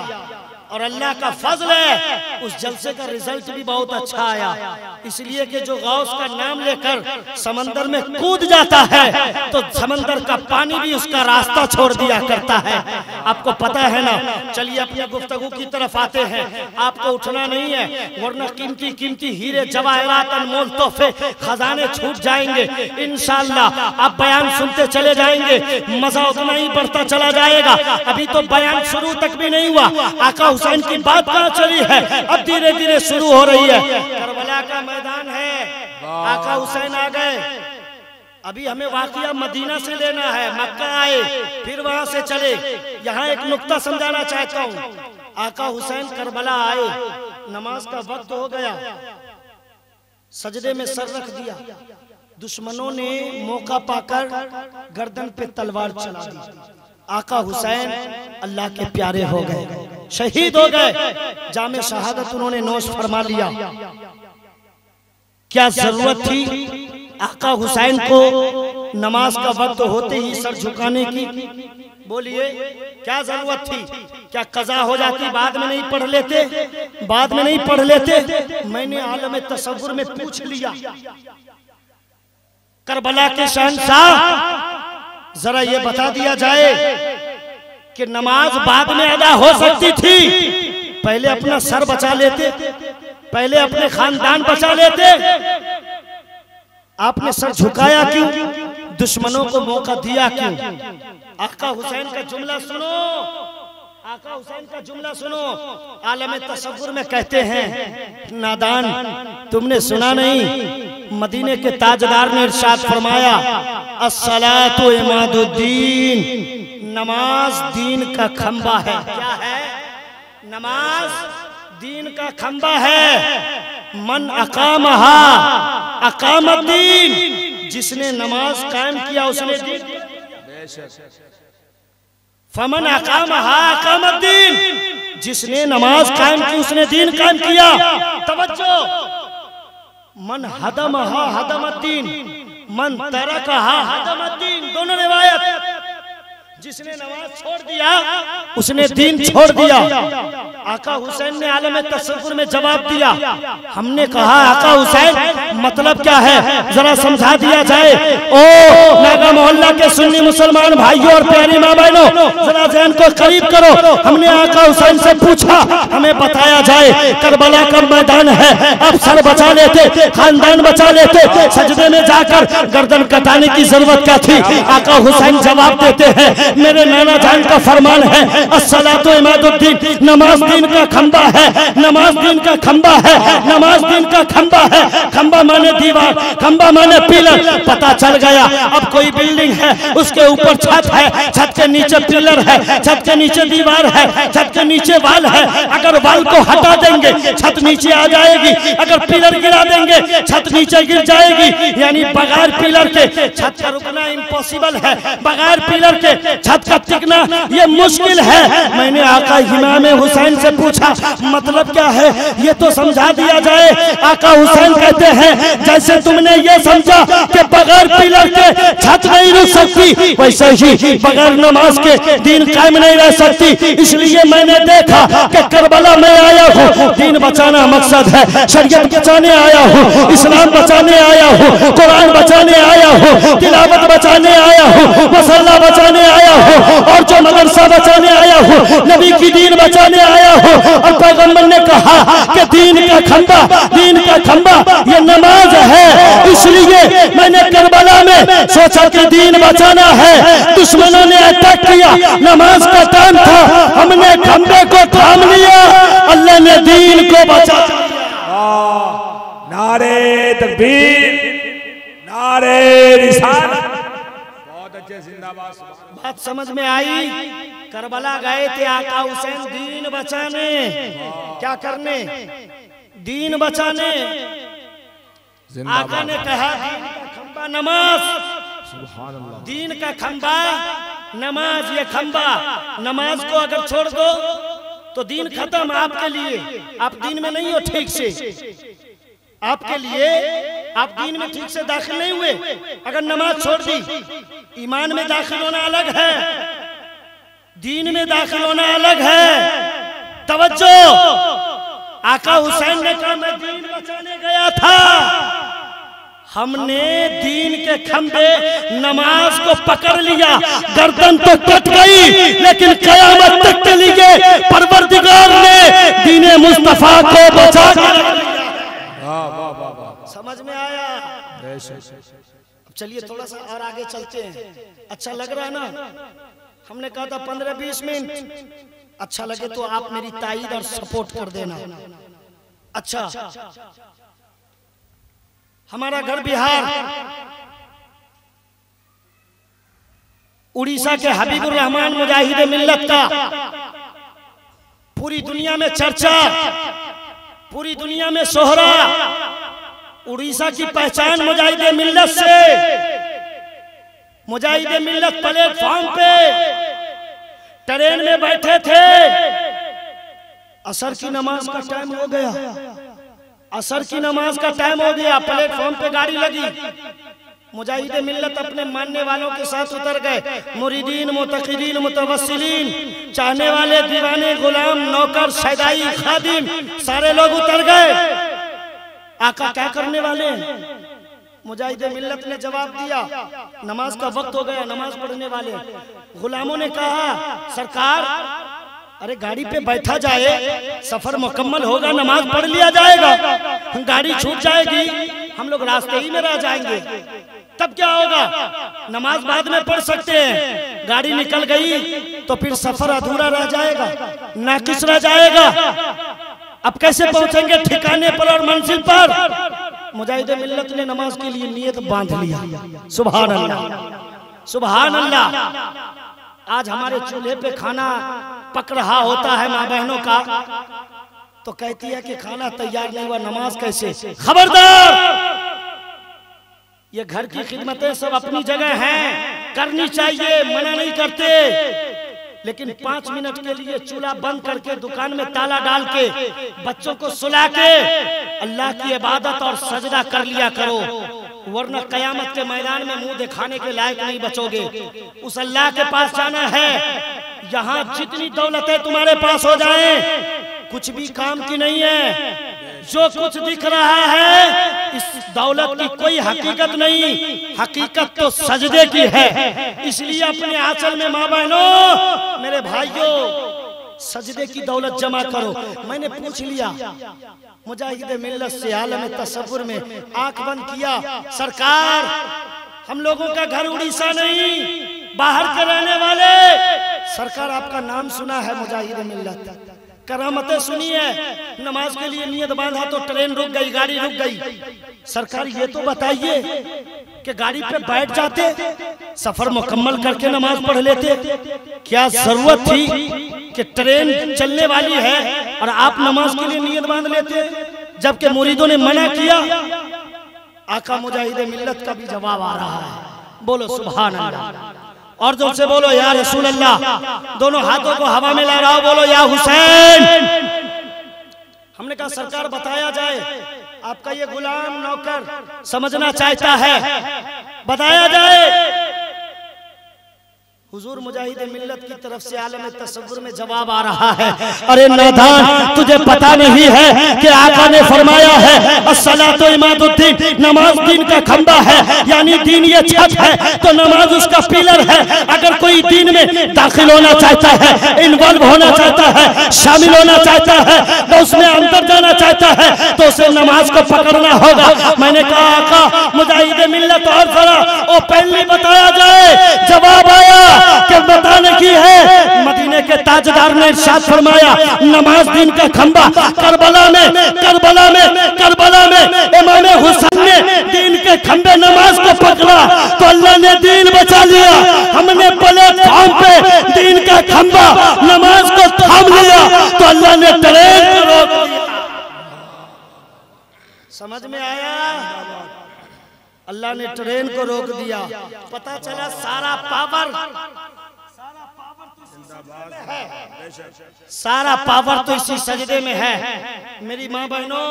और अल्लाह का फजल है उस जलसे का रिजल्ट भी बहुत अच्छा आया। इसलिए कि जो गौस का नाम लेकर समंदर में कूद जाता है तो समंदर का पानी भी उसका रास्ता छोड़ दिया करता है। आपको पता है ना। चलिए अपने गुफ्तगू की तरफ आते हैं। आपको उठना नहीं है वरना कीमती कीमती हीरे जवाहरात अनमोल तोहफे खजाने छूट जाएंगे। इंशाअल्लाह आप बयान सुनते चले जाएंगे, मजा उतना ही बढ़ता चला जाएगा। अभी तो बयान शुरू तक भी नहीं हुआ, आका हुसैन की बात कहाँ चली है, अब धीरे धीरे शुरू हो रही है। करबला का मैदान है, आका हुसैन आ गए। अभी हमें वाकया मदीना से लेना है, मक्का आए फिर वहां से चले। यहाँ एक नुक्ता समझाना चाहता हूँ। आका हुसैन करबला आए, नमाज का वक्त हो गया, सजदे में सर रख दिया। दुश्मनों ने मौका पाकर गर्दन पे तलवार चला दी। आका हुसैन अल्लाह के प्यारे हो गए, शहीद हो गए, जामे शहादत उन्होंने नोश फरमा लिया। क्या जरूरत थी आका हुसैन को नमाज का वक्त होते ही सर झुकाने की? बोलिए क्या जरूरत थी? क्या कज़ा हो जाती, बाद में नहीं पढ़ लेते? बाद में नहीं पढ़ लेते? मैंने आलम तसव्वुर में पूछ लिया, करबला के शहंशाह जरा ये बता दिया जाए कि नमाज बाद में अदा हो सकती थी, पहले अपना सर बचा लेते, पहले अपने खानदान बचा लेते। आपने सर झुकाया क्यों? दुश्मनों को मौका दिया क्यों? आका हुसैन का जुमला सुनो, आका हुसैन का जुमला सुनो। आलम तसव्वुर में कहते हैं, नादान तुमने सुना नहीं, मदीने के ताजदार ने इरशाद फरमाया, अस्सलातु इमादुद्दीन, नमाज दीन का खंबा है। क्या है? नमाज दीन का खंबा है। मन अकामहा अकामद्दीन, जिसने नमाज कायम किया उसने दीन। फमन अकामहा अकामद्दीन, जिसने नमाज कायम की उसने दीन कायम किया। तवज्जो, मन हदमहा हदमद्दीन, मन तरकहा हदमद्दीन, दोनों रिवायत। जिसने नमाज छोड़ दिया उसने दीन छोड़ दिया। आका हुसैन ने आलम तसव्वुर में जवाब दिया। हमने कहा आका हुसैन मतलब क्या है, जरा समझा दिया जाए। ओ नागा मोहल्ला के सुन्नी मुसलमान भाइयों और प्यारी माँ बहनों, जरा ज़हन को करीब करो। हमने आका हुसैन से पूछा, हमें बताया जाए करबला का मैदान है, अब सर बचा लेते, खानदान बचा लेते, सजदे में जाकर गर्दन कटाने की जरूरत क्या थी। आका हुसैन जवाब देते हैं, मेरे नाना जान का फरमान है, अस्सलातु इमादुद्दीन, नमाज दीन का खंबा है, नमाज दीन का खंबा है, नमाज दीन का खंबा है। खंबा माने दीवार, खंबा माने पिलर। पता चल गया अब कोई बिल्डिंग है, उसके ऊपर छत है, छत के नीचे पिलर है, छत के नीचे दीवार है, छत के नीचे वाल है। अगर वाल को हटा देंगे छत नीचे आ जाएगी, अगर पिलर गिरा देंगे छत नीचे गिर जाएगी। यानी बगैर पिलर के छत का रुकना इम्पॉसिबल है, बगैर पिलर के छत का टिकना ये मुश्किल है। मैंने आका इमाम हुसैन से पूछा मतलब क्या है, ये तो समझा दिया जाए। आका हुसैन कहते हैं जैसे तुमने ये समझा कि बगैर पिलर के छत नहीं रुक सकती, वैसे ही बगैर नमाज के दीन कायम नहीं रह सकती। इसलिए मैंने देखा कि करबला में आया हूँ, दीन बचाना मकसद है, शरीयत बचाने आया हूँ, इस्लाम बचाने आया हूँ, कुरान बचाने आया हूँ, तिलावत बचाने आया हूँ, मसल्ला बचाने आया हूँ, और जो मदरसा बचाने आया हूँ, नबी की दीन बचाने आया हूँ। और पैगंबर ने कहा कि दीन का खंबा ये नमाज है। इसलिए मैंने करबला में सोचा कि दीन बचाना है। दुश्मनों ने अटैक किया, नमाज का टाइम था, हमने खंबे को थाम लिया, अल्लाह ने दीन को बचा लिया। नारे तकबीर, नारे रिसालत। बहुत अच्छे, जिंदाबाद। बात समझ में आई। करबला गए थे आका हुसैन दीन बचाने, क्या करने, दीन बचाने। आका ने कहा दीन का खंबा नमाज, दीन का खंबा नमाज। ये खंबा, नमाज को अगर छोड़ दो तो दीन खत्म। आपके लिए, आप दीन में नहीं हो ठीक से, आपके लिए आप दीन में ठीक से दाखिल नहीं हुए अगर नमाज छोड़ दी। ईमान में दाखिल होना अलग है, दीन में दाखिल होना अलग है। तवज्जो, आका हुसैन ने कहा मैं दीन बचाने गया था। हमने दीन के खंबे नमाज को पकड़ लिया, गर्दन तो कट गई लेकिन कयामत तक के लिए परवरदिगार ने दीन मुस्तफा को बचा कर। समझ में आया? अब चलिए थोड़ा सा और आगे चलते हैं। अच्छा लग रहा है ना? हमने कहा था 15-20 मिनट। अच्छा लगे तो आप मेरी ताईद और सपोर्ट कर देना। अच्छा, हमारा घर बिहार, उड़ीसा के हबीबुर रहमान मुजाहिद मिल्लत का पूरी दुनिया में चर्चा, पूरी दुनिया में सोहरा। उड़ीसा की पहचान मुजाहिद मिल्लत से। मुजाहिद मिल्लत प्लेटफॉर्म पे ट्रेन में बैठे थे, असर की नमाज का टाइम हो गया, असर की नमाज का टाइम हो गया, प्लेटफॉर्म पे गाड़ी लगी। मुजाहिद मिल्लत अपने मानने वालों के साथ उतर गए। मुरीदीन, मुतक़ीदीन, मुतवस्सिलीन, चाहने वाले, दीवाने, गुलाम, नौकर, शैदाई, खादिम, सारे लोग उतर गए। आका क्या करने वाले हैं? मुजाहिद मिल्लत ने जवाब दिया नमाज का वक्त हो गया, नमाज पढ़ने वाले। गुलामों ने कहा सरकार, अरे गाड़ी पे बैठा जाए, सफर मुकम्मल होगा, नमाज पढ़ लिया जाएगा, गाड़ी छूट जाएगी, हम लोग रास्ते ही में रह जाएंगे, तब क्या होगा? नमाज बाद में पढ़ सकते हैं, गाड़ी निकल गई तो फिर सफर अधूरा रह जाएगा, नाकिस रह जाएगा। अब कैसे पहुंचेंगे ठिकाने पर और मंजिल पर? मुजाहिद मिल्लत ने नमाज के लिए नियत बांध लिया। सुभान अल्लाह, सुभान अल्लाह। आज हमारे चूल्हे पे खाना पक रहा होता है माँ बहनों का, तो कहती है कि खाना तैयार नहीं हुआ, नमाज कैसे? खबरदार, ये घर की खिदमतें सब अपनी जगह हैं, करनी चाहिए, मना नहीं करते, लेकिन 5 मिनट के लिए चूल्हा बंद करके दुकान में ताला डाल के बच्चों को सुला के अल्लाह की इबादत और सजदा कर लिया करो। वरना कयामत के मैदान में मुंह दिखाने के लायक नहीं बचोगे। उस अल्लाह के पास जाना है। यहाँ जितनी दौलतें तुम्हारे पास हो जाए कुछ भी काम की नहीं है। जो कुछ दिख रहा है इस दौलत की कोई हकीकत नहीं, हकीकत तो सजदे की है। इसलिए अपने आंचल में माँ बहनों, मेरे भाइयों, सजदे की दौलत जमा करो। मैंने पूछ लिया मुजाहिद मिल्लत से आलम तसव्वुर में, आंख बंद किया, सरकार हम लोगों का घर उड़ीसा नहीं, बाहर के रहने वाले, सरकार आपका नाम सुना है मुजाहिद मिल्लत, करामतें सुनी है, नमाज के लिए नियत बांधा तो ट्रेन रुक गई, गाड़ी रुक गई। सरकार ये तो बताइए कि गाड़ी पे बैठ जाते, सफर मुकम्मल करके नमाज पढ़ लेते, क्या जरूरत थी कि ट्रेन चलने वाली है और आप नमाज के लिए नियत बांध लेते, जबकि मुरीदों ने मना किया। आका मुजाहिद मिल्लत का भी जवाब आ रहा है, बोलो सुभान अल्लाह। और जोर से बोलो या रसूल अल्लाह। दोनों हाथों को हवा में ला रहा हो, बोलो या हुसैन। हमने कहा सरकार बताया जाए, आपका ये गुलाम नौकर समझना चाहता है, बताया जाए। हुजूर मुजाहिद मिल्लत की तरफ से आलम तसव्वुर में जवाब आ रहा है, अरे नादान तुझे पता नहीं है कि आका ने फरमाया है अस्सलातु इमादुद्दीन, नमाज दीन का खंबा है, यानी दीन ये छत है तो नमाज उसका पिलर है। अगर कोई दीन में दाखिल होना चाहता है, इन्वॉल्व होना चाहता है, शामिल होना चाहता है, तो उसमें अंदर जाना चाहता है तो उसे नमाज को पकड़ना होगा। मैंने कहा आका मुजाहिद मिल्लत और जरा वो पहले बताया जाए। जवाब आया कि बताने की है, मदीने के ताजदार ने इरशाद फरमाया नमाज दीन का खंबा। करबला में इमाम हुसैन ने दीन के खंबे नमाज को पकड़ा तो अल्लाह ने दीन बचा लिया। हमने प्लेटफॉर्म पे दीन का खंबा नमाज को थाम लिया तो अल्लाह ने ट्रेन को रोक दिया। समझ में आया? अल्लाह ने ट्रेन को रोक दिया। पता चला सारा पावर तो इसी सजदे में है। मेरी माँ बहनों,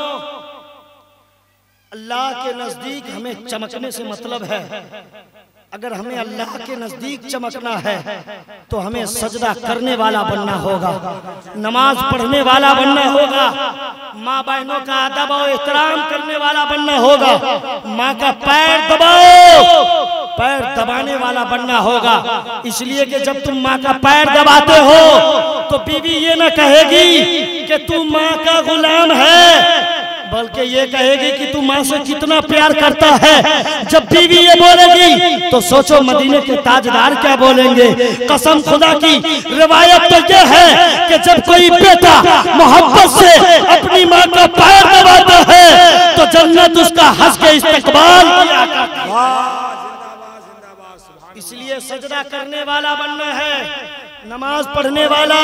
अल्लाह के नजदीक हमें चमकने से मतलब है। अगर हमें अल्लाह के नजदीक चमकना है तो हमें सजदा करने वाला बनना होगा, नमाज पढ़ने वाला बनना होगा, माँ बहनों का अदब और एहतराम करने वाला बनना होगा, माँ का पैर दबाओ, पैर दबाने वाला बनना होगा। इसलिए कि जब तुम माँ का पैर दबाते हो तो बीवी ये न कहेगी कि तू माँ का गुलाम है, बल्कि ये कहेगी कि तू माँ से कितना प्यार करता है। जब बीवी ये बोलेगी तो सोचो मदीने के ताजदार क्या बोलेंगे। कसम खुदा की रिवायत तो ये है कि जब कोई बेटा मोहब्बत से अपनी माँ का पैर दबाता है तो जन्नत उसका हंस के इस्तकबाल किया करती है। इसलिए सजदा करने वाला बनना है, नमाज पढ़ने वाला।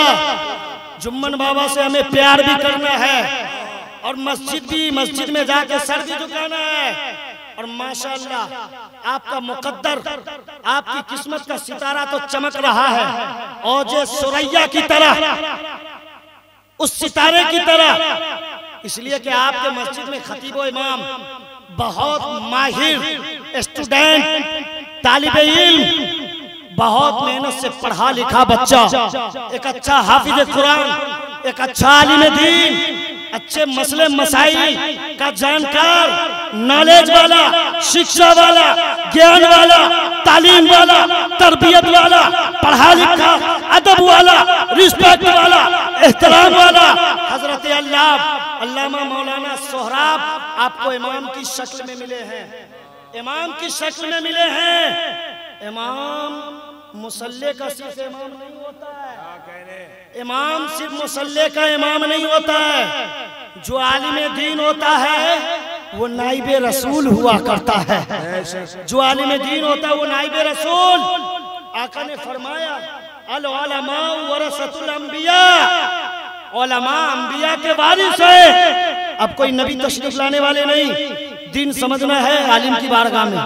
जुम्मन बाबा से हमें प्यार भी करना है और मस्जिद में जाके सर भी झुकाना है। और माशाअल्लाह आपका मुकद्दर, आपकी किस्मत का सितारा तो चमक रहा है, और जो सुरैया की तरह, उस सितारे की तरह। इसलिए कि आपके मस्जिद में खतीब व इमाम बहुत माहिर स्टूडेंट, तालिब इल्म, बहुत मेहनत से पढ़ा लिखा बच्चा, एक अच्छा हाफिज कुरान, एक अच्छा आलिम दीन, अच्छे मसले मसाइल का जानकार, नॉलेज वाला, शिक्षा वाला, ज्ञान वाला, तालीम वाला, तरबियत वाला, पढ़ा लिखा, अदब वाला, रिस्पेक्ट वाला, एहतराम वाला हजरत अल्लामा मौलाना सोहराब आपको इमाम की शक्ल में मिले हैं, इमाम की शक्ल में मिले हैं। इमाम मुसल्ले का सिर्फ इमाम नहीं होता है, इमाम सिर्फ मुसल्ले का इमाम नहीं होता है। जो आलिम दीन होता है वो नाइबे रसूल हुआ करता है। जो आलिम दीन होता है वो नाइबे रसूल। आका ने फरमाया अल उलमा वरसतुल अंबिया, उलमा अंबिया के वारिस है। अब कोई नबी तशरीफ लाने वाले नहीं, दीन समझना है आलिम की बारगाह में,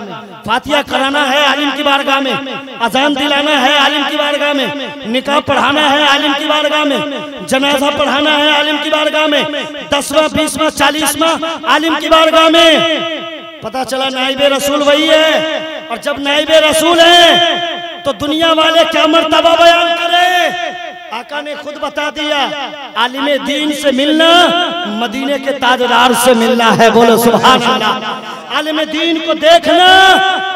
फातिहा कराना है आलिम की बारगाह में, अजान दिलाना है आलिम की बारगाह में, निकाह पढ़ाना है आलिम की बारगाह में, जनाजा पढ़ाना है आलिम की बारगाह में, 10वां 20वां 40वां आलिम की बारगाह में। पता चला नाइबे रसूल वही है। और जब नाइबे रसूल है तो दुनिया वाले क्या मर्तबा बयान करें। आका ने खुद बता दिया, आलिमे दीन से मिलना मदीने के ताजदार से मिलना है। बोलो सुभान अल्लाह। आलिमे दीन को देखना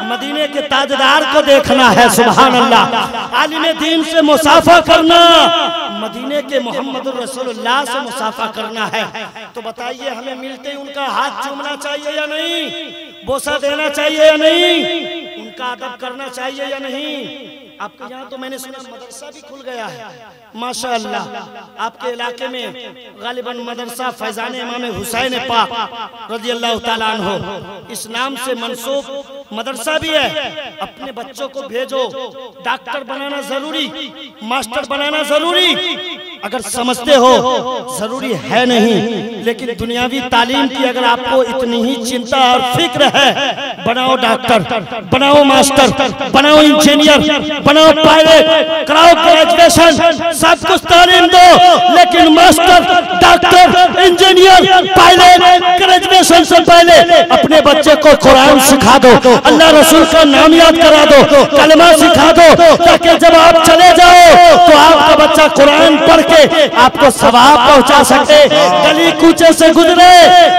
मदीने के ताजदार को देखना है। सुभान अल्लाह। आलिमे दीन से मुसाफा करना मदीने के मोहम्मद रसूलुल्लाह से मुसाफा करना है। तो बताइए, हमें मिलते ही उनका हाथ चूमना चाहिए या नहीं, बोसा देना चाहिए या नहीं, उनका अदब करना चाहिए या नहीं। आपके यहाँ तो मैंने सुना मदरसा भी खुल गया है माशाअल्लाह। आपके इलाके में गालिबन मदरसा फैजान इमाम हुसैन पाक रज़ी अल्लाह ताला अन्हु इस नाम से मंसूब मदरसा भी है। अपने बच्चों को भेजो। डॉक्टर बनाना जरूरी, मास्टर बनाना जरूरी अगर समझते हो जरूरी है नहीं, लेकिन दुनियावी तालीम की अगर आपको इतनी ही चिंता और फिक्र है, बनाओ डॉक्टर, बनाओ मास्टर, बनाओ इंजीनियर, बनाओ पायलट, कराओ ग्रेजुएशन, सब कुछ तालीम दो, लेकिन master, doctor, engineer, pilot, graduation से पहले अपने बच्चे को कुरान सिखा दो, अल्लाह रसूल का नाम याद करा दो, कलमा सिखा दो, ताकि जब आप चले जाओ तो आपका बच्चा कुरान पढ़ के आपको सवाब पहुंचा सके। गली कूचे से गुजरे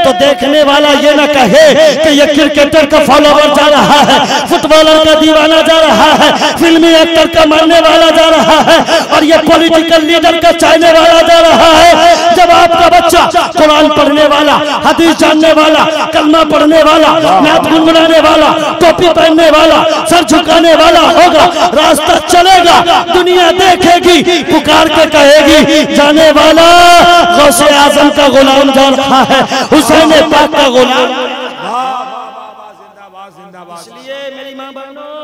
तो देखने वाला ये न कहे कि ये क्रिकेटर का फॉलोवर जा रहा है, फुटबॉलर का दीवाना जा रहा है, फिल्मी एक्टर का मानने वाला जा रहा है, और ये पॉलिटिकल लीडर का चाहने वाला जा रहा है। जब आपका बच्चा कुरान पढ़ने वाला, हदीस जानने वाला, कलमा पढ़ने वाला, नात गुनगुनाने वाला, टोपी पहनने वाला, सर झुकाने वाला होगा, रास्ता चलेगा, दुनिया देखेगी, पुकार के कहेगी जाने वाला गौसे आजम का गुलाम जा रहा है, हुसैन पाक का गुलाम। इसलिए मेरी माँ बहनों,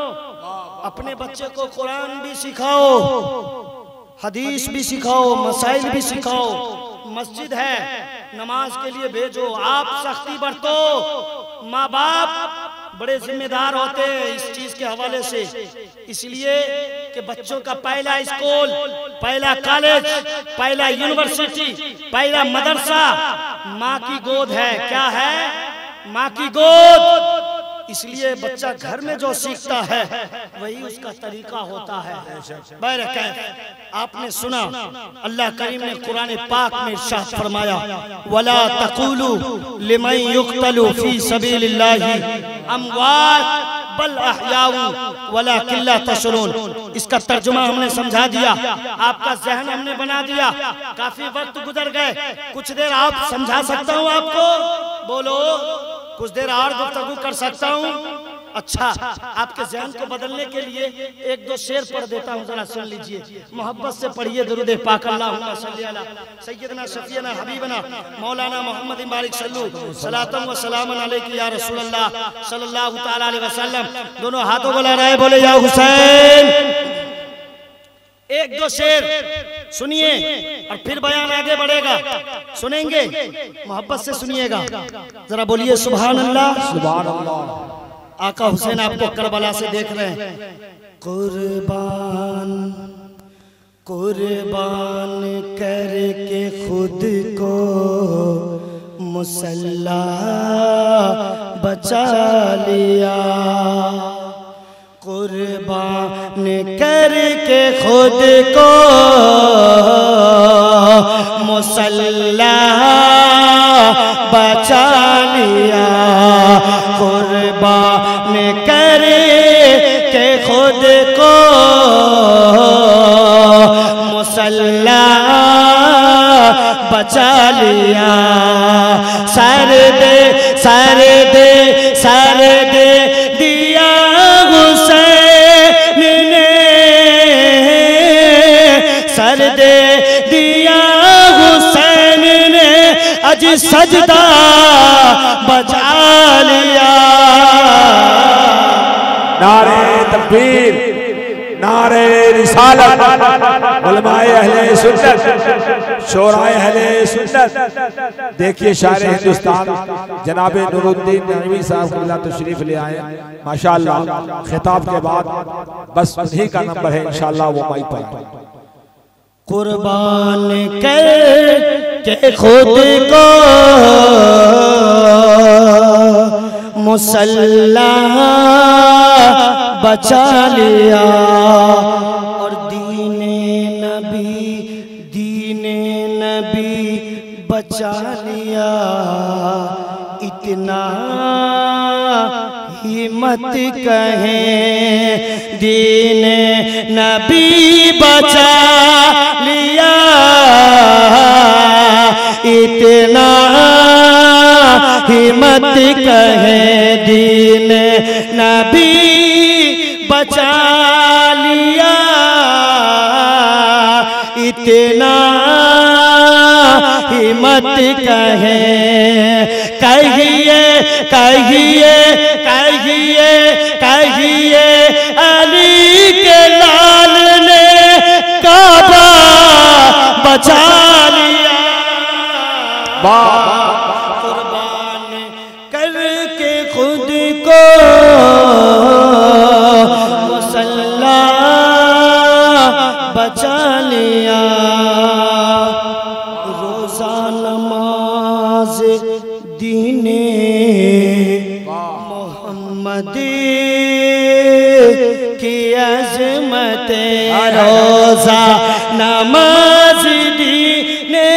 अपने बच्चे को कुरान भी सिखाओ, हदीस भी सिखाओ, मसाइल भी सिखाओ। मस्जिद है, नमाज के लिए भेजो। आप सख्ती बरतो। माँ बाप बड़े जिम्मेदार होते हैं इस चीज के हवाले से, इसलिए कि बच्चों का पहला स्कूल, पहला कॉलेज, पहला यूनिवर्सिटी, पहला मदरसा माँ की गोद है। क्या है? माँ की गोद। इसलिए बच्चा घर में जो सीखता है वही उसका तरीका होता है। बहरकैफ आपने सुना अल्लाह करीम ने कुरान पाक में इरशाद फरमाया, वला तक़ूलू लिमन युक़तलू फी सबीलिल्लाहि अमवात बल अहयाउ वलाकिन ला तशऊरून। इसका तर्जुमा हमने समझा दिया, आपका जहन हमने बना दिया। काफी वक्त गुजर गए, कुछ देर आप समझा सकता हूँ आपको? बोलो, कुछ देर और गुफ्तगू कर सकता हूँ? अच्छा, आपके ज़हन को बदलने के लिए एक दो शेर पढ़ देता हूँ, जरा सुन लीजिए। मोहब्बत से पढ़िए दुरूद पाक। अल्लाहुम्मा सल्ली अला सय्यदना शफीना हबीबना मौलाना मोहम्मद बारिक सल्लु सलातम व सलामन अलैका या रसूल अल्लाह सल्लल्लाहु तआला अलैहि वसल्लम। दोनों हाथों को लहराए, बोले या हुसैन। एक दो शेर सुनिए और फिर बयान आगे बढ़ेगा। सुनेंगे? मोहब्बत से सुनिएगा, जरा बोलिए सुभान अल्लाह। सुभान अल्लाह। आका हुसैन आपको करबला से देख रहे हैं। कुर्बान कुर्बान करके खुद को मुसल्ला बचा लिया, कुर्बान करके खुद को मुसल्ला बचा लिया, कुर्बान करके खुद को मुसल्ला बचा लिया। सर दे सर दे सर दे दिया हुसैन ने, सर दे दिया हुसैन ने, अज सजदा बचा लिया। नारे तकबीर, नारे रिसालत, उलमाए अहले सुन्नत, शोराए अहले सुन्नत। देखिए शायर हिंदुस्तान जनाबे नूरुद्दीन नईमी साहब क़िबला तशरीफ ले आए माशाअल्लाह। खिताब के बाद बस उन्हीं का नंबर है, इंशाअल्लाह वो माइक पर। कुर्बान कर के खुद को मुसल्ला बचा लिया और दीने नबी बचा लिया। इतना ही मत कहें दीने नबी बचा लिया, इतना हिम्मत कहें दीन नबी बचा लिया, इतना हिम्मत कहें। कहिए कहिए कहिए कहिए अली के लाल ने काबा बचा लिया। कुर्बान करके खुद को मुसल्ला बचा लिया। रोजा नमाज दीने मोहम्मद की अज़मत, रोजा नमाज दीने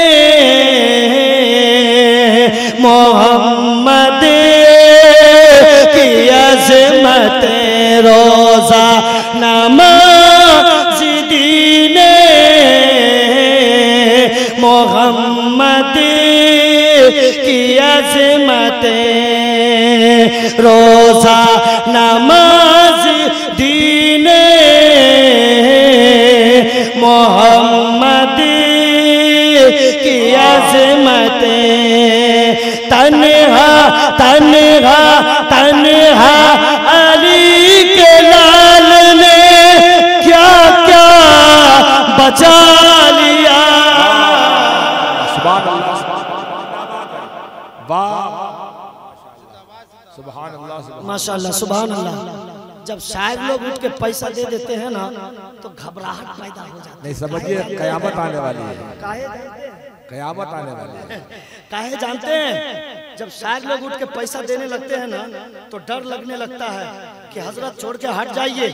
मोहम्मद की अज़मत, रोजा नमाज दीने मोहम्मद की अज़मत, रोजा नमाज दीने मोहम्मद की अज़मत। तन्हा तन्हा तन्हा अली के लाल ने क्या क्या बचा लिया। सुभान अल्लाह, वाह, सुभान अल्लाह, माशाअल्लाह, सुभान अल्लाह। जब शायर लोग उठ के पैसा दे देते हैं ना तो घबराहट पैदा हो जाती है। नहीं समझिए, कयामत आने वाली है, काहे जानते हैं? कयामत आने वाली है। काहे जानते हैं? जब शायर लोग उठ के पैसा देने लगते हैं ना तो डर लगने लगता है कि हजरत छोड़ के हट जाइए,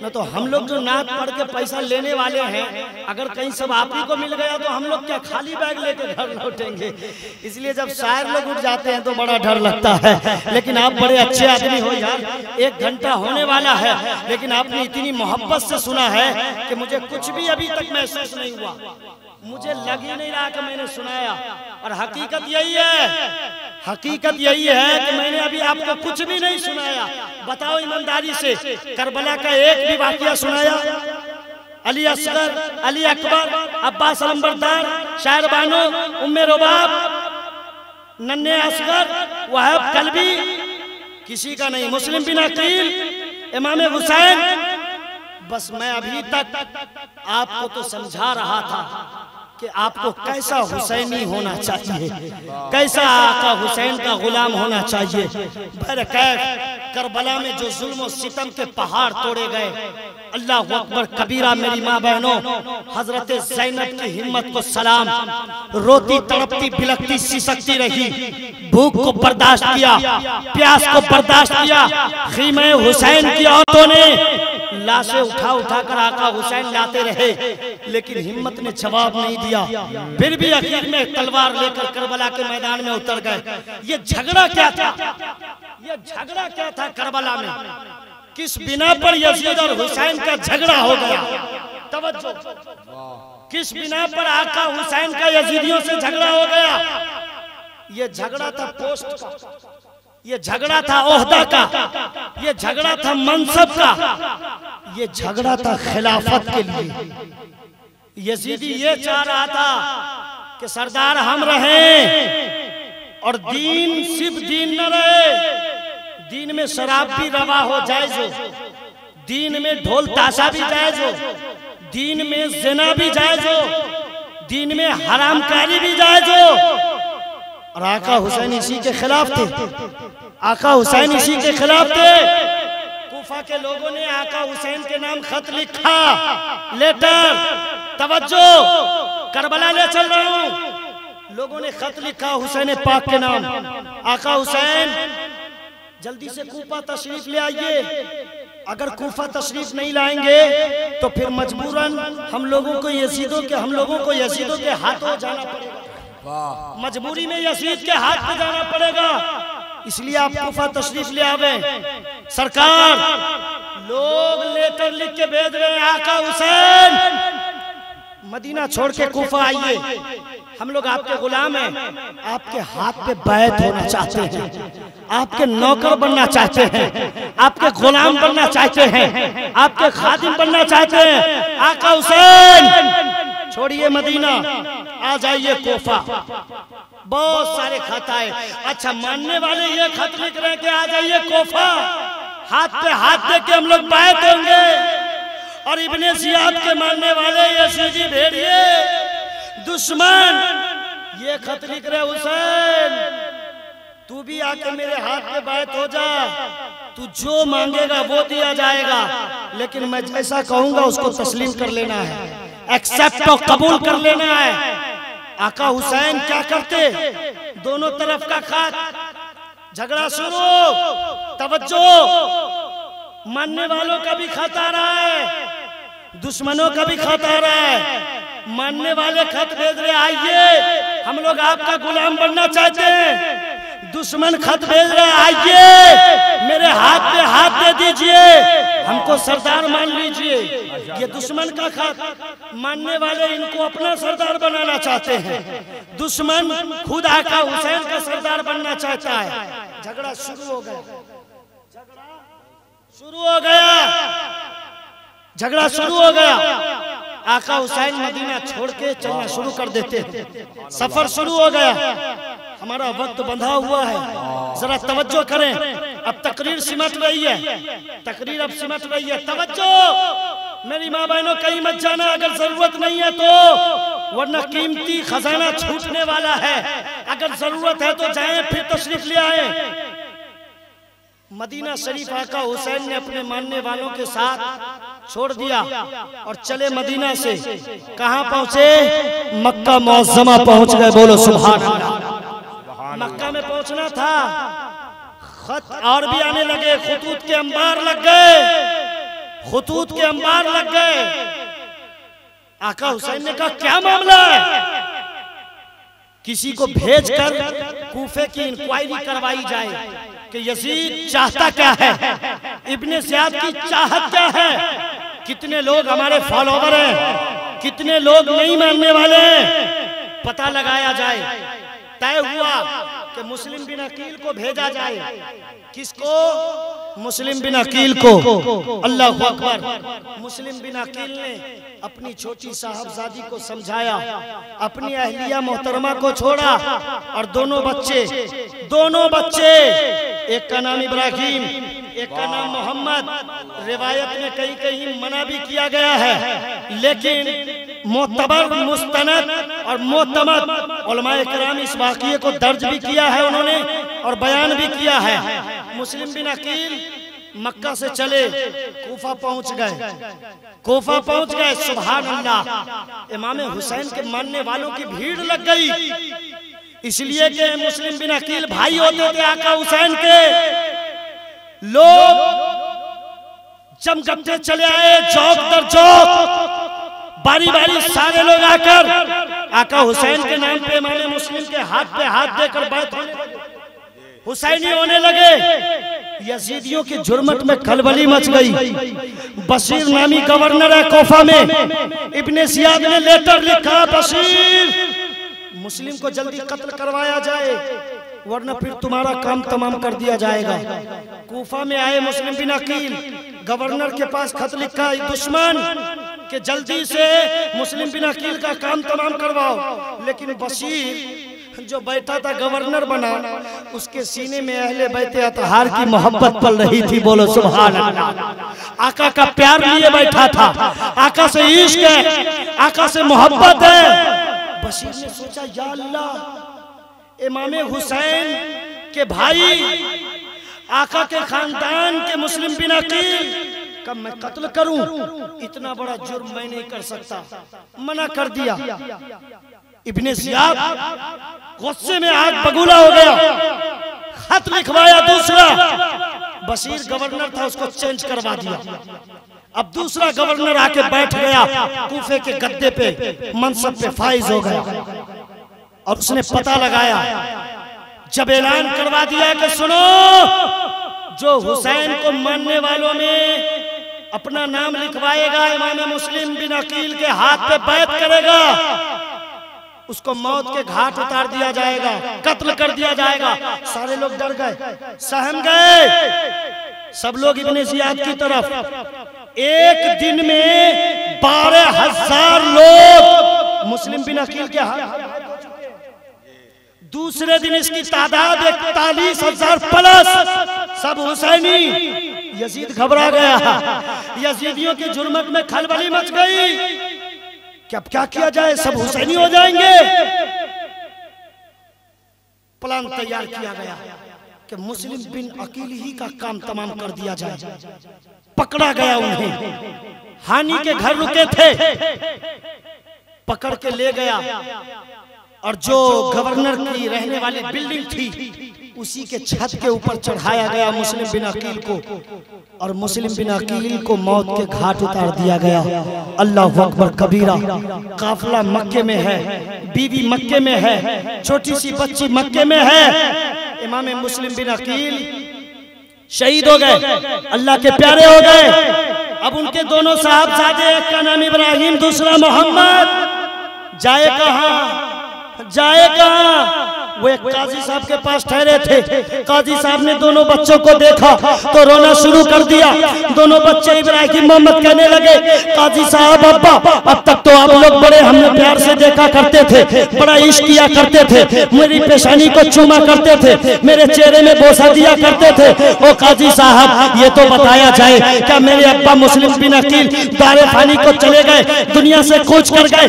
न तो हम लोग जो नाक पढ़ के पैसा लेने वाले हैं अगर कहीं सब आप ही को मिल गया तो हम लोग क्या खाली बैग लेके घर लौटेंगे। इसलिए जब शायर लोग उठ जाते हैं तो बड़ा डर लगता है। लेकिन आप बड़े अच्छे आदमी हो यार, 1 घंटा होने वाला है लेकिन आपने इतनी मोहब्बत से सुना है कि मुझे कुछ भी अभी तक महसूस नहीं हुआ, मुझे लग ही नहीं रहा कि मैंने सुनाया। और हकीकत यही है, हकीकत यही है कि मैंने अभी आपको कुछ भी नहीं सुनाया। बताओ ईमानदारी से, करबला का एक भी वाकया सुनाया? अली असगर, अली अकबर, अब्बास अलंबरदार, शायर बानो, उम्मे रुबाब, नन्हे असगर, वहाब कल्बी, किसी का नहीं। मुस्लिम बिन अकील, इमाम हुसैन। बस मैं अभी तक आपको तो समझा रहा था कि आपको कैसा हुसैनी होना चाहिए, कैसा आका हुसैन का गुलाम होना चाहिए। करबला में जो जुल्म और सितम के पहाड़ तोड़े गए, अल्लाह अकबर कबीरा। मेरी माँ बहनों, हजरत ज़ैनब की हिम्मत को सलाम। रोती तड़पती बिलखती सिसकती रही, भूख को बर्दाश्त किया, प्यास को बर्दाश्त किया। खीमे हुसैन की औरतों ने लाशें उठा उठा कर आका हुसैन लाते रहे लेकिन हिम्मत ने जवाब नहीं दिया। फिर भी आखिर में तलवार लेकर करबला के मैदान में उतर गए। ये झगड़ा क्या था? ये झगड़ा क्या था करबला में? किस बिना पर यजीद और हुसैन का झगड़ा हो गया? तवज्जो, किस बिना पर आका हुसैन का यजीदियों से झगड़ा हो गया? ये झगड़ा था पोस्ट का, ये झगड़ा था ओहदा का, ये झगड़ा था मनसब का, ये झगड़ा था खिलाफत के लिए। यजीदी ये चाह रहा था कि सरदार हम रहें और दीन सिर्फ दीन न रहे, दीन में शराब भी रवा हो जायज हो, दीन में ढोल ताशा भी जायज हो, दीन में ज़िना भी जायज हो, दीन में हरामकारी भी जायज हो। और आका हुसैन इसी के खिलाफ थे, आका हुसैन इसी के खिलाफ थे। कूफा के लोगों ने आका हुसैन के नाम खत लिखा, लेटर। तवज्जो, करबला ले चल रहा हूँ। लोगों ने खत लिखा हुसैन पाक के नाम, आका हुसैन जल्दी से कूफा तशरीफ ले आइए। अगर कूफा तशरीफ नहीं लाएंगे तो फिर मजबूरन हम लोगों को यजीदों के हाथों जाना पड़ेगा। मजबूरी में यजीद के हाथ पे जाना पड़ेगा। इसलिए आप कूफा तशरीफ ले आवे। सरकार लोग लेटर लिख के भेज रहे हैं, आका हुसैन मदीना छोड़ के कूफा आइए, हम लोग आपके गुलाम हैं, आपके हाथ पे बैत होना चाहते हैं, आपके नौकर बनना चाहते हैं, आपके गुलाम बनना चाहते हैं, आपके खादिम बनना चाहते हैं। आका हुसैन छोड़िए मदीना, आ जाइए कूफा। बहुत सारे खत आए। अच्छा, मानने वाले ये खत लिख रहे हैं कि आ जाइए कूफा, हाथ पे हाथ दे के हम लोग बैत होंगे। और इब्ने जियाद के मानने वाले यजीदी भेड़िए दुश्मन ये खत लिख रहे, हुसैन तू भी आके मेरे हाथ पे बैत हो जा, तू जो मांगेगा वो दिया जाएगा, लेकिन मैं जैसा कहूंगा उसको तस्लीम कर लेना है, एक्सेप्ट और कबूल कर लेना है। आका हुसैन क्या करते, दोनों तरफ का खत, झगड़ा शुरू, तवज्जो, मानने वालों का भी खत आ रहा है, दुश्मनों का भी खत आ रहा है। मानने वाले खत भेज रहे, आइए हम लोग आपका गुलाम बनना चाहते हैं। दुश्मन खत भेज रहे, आइए मेरे हाथ पे हाथ दे दीजिए, हमको सरदार मान लीजिए। ये दुश्मन का खत। मानने वाले इनको अपना सरदार बनाना चाहते हैं, दुश्मन खुद आका हुसैन का सरदार बनना चाहता है। झगड़ा शुरू हो गया, झगड़ा शुरू हो गया। आका हुसैन मदीना छोड़ के चलना शुरू कर देते हैं। सफर शुरू हो गया। हमारा वक्त बंधा हुआ है, जरा तवज्जो करें। अब तकरीर सिमट रही है, तकरीर अब सिमट रही है। तवज्जो मेरी माँ बहनों, कहीं मत जाना अगर जरूरत नहीं है तो, वरना कीमती खजाना छूटने वाला है। अगर जरूरत है तो जाएं, फिर तशरीफ ले आए। मदीना शरीफ आका हुसैन ने अपने मानने वालों के साथ छोड़ दिया और चले मदीना से। कहां पहुंचे? मक्का मुअज्जमा पहुंच गए। बोलो सुभान अल्लाह। मक्का में पहुंचना था, खत और भी आने लगे, खुतूत के अंबार लग गए, खुतूत के अंबार लग गए। आका हुसैन ने कहा, क्या मामला है? किसी को भेजकर कूफे की इंक्वायरी करवाई जाए कि यजीद चाहता क्या है, इब्ने ज़ियाद की चाहत क्या है, कितने लोग हमारे फॉलोवर हैं, कितने लोग नहीं मानने वाले हैं, पता लगाया जाए। तय हुआ कि मुस्लिम बिन अकील को भेजा जाए। किसको? मुस्लिम बिन अकील को। अल्लाहु अकबर। मुस्लिम बिन अकील ने अपनी छोटी साहबजादी को समझाया, अपनी अहलिया मोहतरमा को छोड़ा और दोनों बच्चे, एक का नाम इब्राहिम, एक का नाम मोहम्मद। रिवायत में कहीं कहीं मना भी किया गया है, लेकिन मोतबर, मुस्तनद और मोतमद उलमाए किराम इस वाक़िए को दर्ज भी किया है उन्होंने और बयान भी किया है। मुस्लिम बिन अकील मक्का से चले, कूफा पहुंच गए। सुभान अल्लाह। इमाम हुसैन के मानने वालों की भीड़ लग गई, इसलिए कि मुस्लिम बिन अकील भाई होते थे आका हुसैन के। लोग जमघटे चले आए, चौक दर चौक, बारी बारी सारे लोग आकर आका हुसैन के नाम पे इमाम मुस्लिम के हाथ पे हाथ देकर बैत होने लगे, हुसैनी होने लगे। यजीदियों की जुर्मत में खलबली मच गई। बशीर नामी गवर्नर है कोफा में, इब्ने ज़ियाद ने लेटर लिखा, बशीर मुस्लिम को जल्दी कत्ल करवाया जाए वरना फिर तुम्हारा काम तमाम कर दिया जाएगा। कूफा में आए मुस्लिम बिन अकील, गवर्नर के पास खत लिखा, दुश्मन के जल्दी से मुस्लिम बिन अकील का काम तमाम करवाओ। लेकिन बशीर जो बैठा था गवर्नर बना, उसके सीने में अहले बैते अतहार की मोहब्बत पल रही थी। बोलो सुभान अल्लाह। आका का प्यार लिए बैठा था, आका से इश्क है, आका से मोहब्बत है। बशीर ने सोचा, या अल्लाह, इमाम हुसैन के भाई, आका के खानदान के मुस्लिम बिन अकील का मैं कत्ल करूं, इतना बड़ा जुर्म मैं नहीं कर सकता, मना कर दिया। इब्ने ज़ियाद गुस्से में आग बगूला हो गया, खत लिखवाया दूसरा, बशीर गवर्नर था उसको चेंज करवा दिया। अब दूसरा गवर्नर आके बैठ गया कूफे के गद्दे पे, मनसब पे फाइज हो गया और उसने पता लगाया, जब ऐलान करवा दिया कि सुनो, जो हुसैन को मानने वालों में अपना नाम लिखवाएगा, इमाम मुस्लिम बिन अकील के हाथ पे बैत करेगा, उसको मौत के घाट उतार दिया जाएगा, कत्ल कर दिया जाएगा। सारे लोग डर गए, सहम गए, सब लोग इब्ने जियाद की तरफ। एक दिन में 12,000 लोग मुस्लिम बिन अकील के हाथ। दूसरे दिन इसकी तादाद 41,000 प्लस, सब हुसैनी। यजीद घबरा गया, यजीदियों की जुर्मत में खलबली मच गई कि अब क्या किया जाए, सब हुसैनी हो जाएंगे। प्लान तैयार किया गया कि मुस्लिम बिन अकील ही का काम तमाम कर दिया जाए। पकड़ा गया उन्हें, हानि के घर रुके थे, पकड़ के ले गया और जो गवर्नर की रहने वाली बिल्डिंग थी उसी के छत के ऊपर चढ़ाया गया मुस्लिम बिन अकील को, और मुस्लिम बिन अकील को मौत के घाट उतार दिया गया। अल्लाहु अकबर कबीरा। काफिला मक्के में है, बीवी मक्के में है, छोटी सी बच्ची मक्के में है। इमाम मुस्लिम बिन अकील शहीद हो गए, अल्लाह के प्यारे हो गए। अब उनके दोनों साहबजादे, एक का नाम इब्राहिम, दूसरा मोहम्मद, जाए कहाँ, जाए कहाँ? वो एक काजी साहब के पास ठहरे थे। काजी साहब ने दोनों बच्चों को देखा तो रोना शुरू कर दिया। दोनों बच्चे इब्राहिम मोहम्मद कहने लगे, काजी साहब अब्बा, अब तक तो आप लोग बड़े हमने प्यार से देखा करते थे, बड़ा इश्क किया करते थे, मेरी पेशानी को चूमा करते थे, मेरे चेहरे में बोसा दिया करते थे। ओ काजी साहब, ये तो बताया जाए, क्या मेरे अब्बा मुस्लिम बिन अकील दारे फानी को चले गए, दुनिया से कूच कर गए,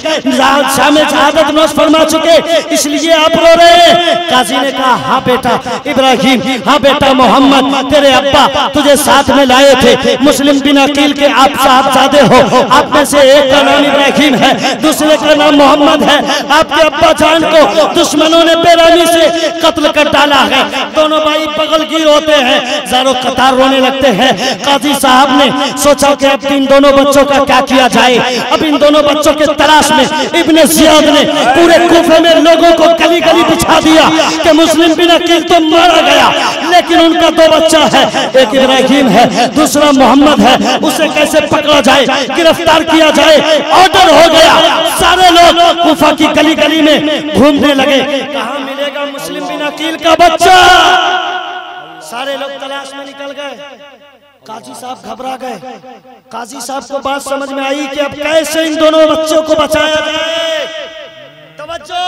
शामे शहादत नोश फरमा चुके, इसलिए आप रो रहे हैं? काजी ने कहा, हाँ बेटा इब्राहिम, हाँ बेटा मोहम्मद, तेरे अब्बा तुझे साथ में लाए थे, मुस्लिम बिन अकील के आप साहबजादे हो, आप में से एक का नाम इब्राहिम है, दूसरे का नाम मोहम्मद है। आपके अब्बा जान को दुश्मनों ने बेरहमी से कत्ल कर डाला है। दोनों भाई बगलगीर होते हैं, ज़ारो कतार रोने लगते हैं। काजी साहब ने सोचा कि अब इन दोनों बच्चों का क्या किया जाए। अब इन दोनों बच्चों के तलाश में इब्ने जियाद ने पूरे कूफे में लोगों को गली गली बिछा दिया कि मुस्लिम बिन अकील तो मारा गया, लेकिन उनका दो बच्चा है, एक इब्राहिम है, दूसरा मोहम्मद है, उसे कैसे पकड़ा जाए, गिरफ्तार किया जाए। ऑर्डर हो गया, सारे लोग कूफा की गली गली में घूमने लगे, कहाँ मिलेगा मुस्लिम बिन अकील का बच्चा। सारे लोग तलाश में निकल गए। काजी साहब घबरा गए। काजी साहब को बात समझ में आई कि अब कैसे इन दोनों बच्चों को बचाया जाए। तवज्जो,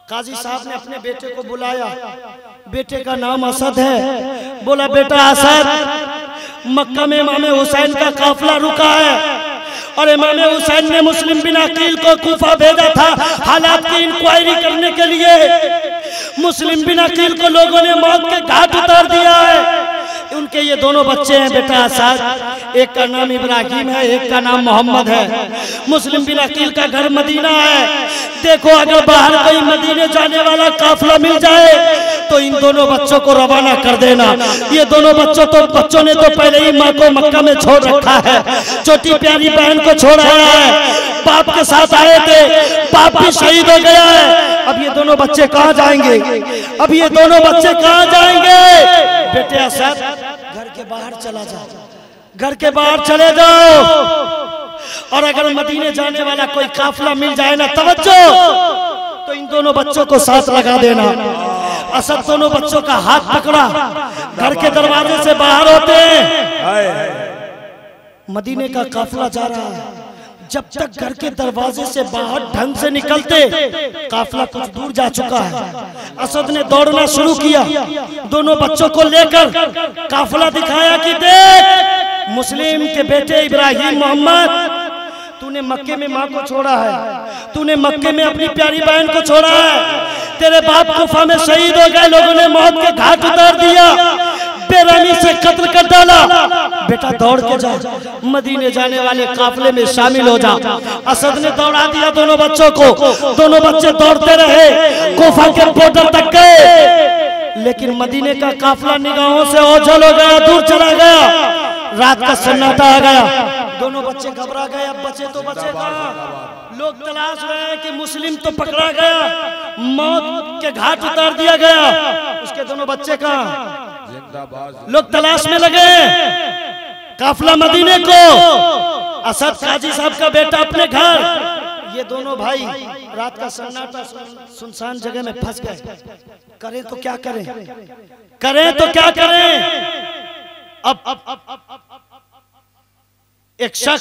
काजी साहब ने अपने बेटे को बुलाया। बेटे का नाम असद है। बोला, बेटा असद, मक्का में इमाम हुसैन का काफिला रुका है और इमाम हुसैन ने मुस्लिम बिन अकील को कूफा भेजा था हालात की इंक्वायरी करने के लिए। मुस्लिम बिन अकील को लोगों ने मौत के घाट उतार दिया है। उनके ये दोनों बच्चे हैं बेटा असद, एक का नाम इब्राहिम है, एक का नाम मोहम्मद है। मुस्लिम बिन अकील का घर मदीना है। देखो, अगर बाहर कोई मदीने जाने वाला काफिला मिल जाए तो इन दोनों बच्चों को रवाना कर देना। ये दोनों बच्चों ने तो पहले ही माँ को मक्का में छोड़ रखा है, छोटी प्यारी बहन को छोड़ा है, बाप के साथ आए थे, बाप भी शहीद हो गया है। अब ये दोनों बच्चे कहाँ जाएंगे? अब ये दोनों बच्चे कहाँ जाएंगे? बेटे असद, घर के बाहर चला जाओ, घर के बाहर चले जाओ, और अगर मदीने जाने वाला कोई काफिला मिल जाए ना, तवज्जो, तो इन दोनों बच्चों को साथ लगा देना। असद दोनों बच्चों का हाथ पकड़ा, घर के दरवाजे से बाहर होते हैं। मदीने का काफिला जा रहा है। जब तक घर के दरवाजे से बाहर ढंग से निकलते, काफिला कुछ दूर जा चुका है। असद ने दौड़ना शुरू किया, दोनों बच्चों को लेकर काफिला दिखाया कि देख, मुस्लिम के बेटे इब्राहिम मोहम्मद, तूने मक्के में माँ को छोड़ा है, तूने मक्के में अपनी प्यारी बहन को छोड़ा है, तेरे बाप कूफा में शहीद हो गए, लोगों ने मौत के घाट उतार दिया, बेरहमी से कत्ल कर डाला। बेटा दौड़ के जा, मदीने जाने वाले काफिले में शामिल हो जा। असद ने दौड़ा दिया दोनों बच्चों को। दोनों बच्चे दौड़ते रहे, कूफा के बॉर्डर तक गए। लेकिन मदीने का काफिला निगाहों से ओझल हो गया, दूर चला गया। रात का सन्नाटा आ गया, दोनों बच्चे घबरा गए। अब बचे तो बचे कहाँ? लोग तलाश रहे हैं कि मुस्लिम तो पकड़ा गया, मौत के घाट उतार दिया गया, उसके दोनों बच्चे कहाँ? लोग तलाश में लगे। काफिला मदीने को, असद काजी साहब का बेटा अपने घर, ये दोनों भाई रात का सन्नाटा सुनसान जगह में फंस गए। करें तो क्या करें, करें तो क्या करें? अब एक शख्स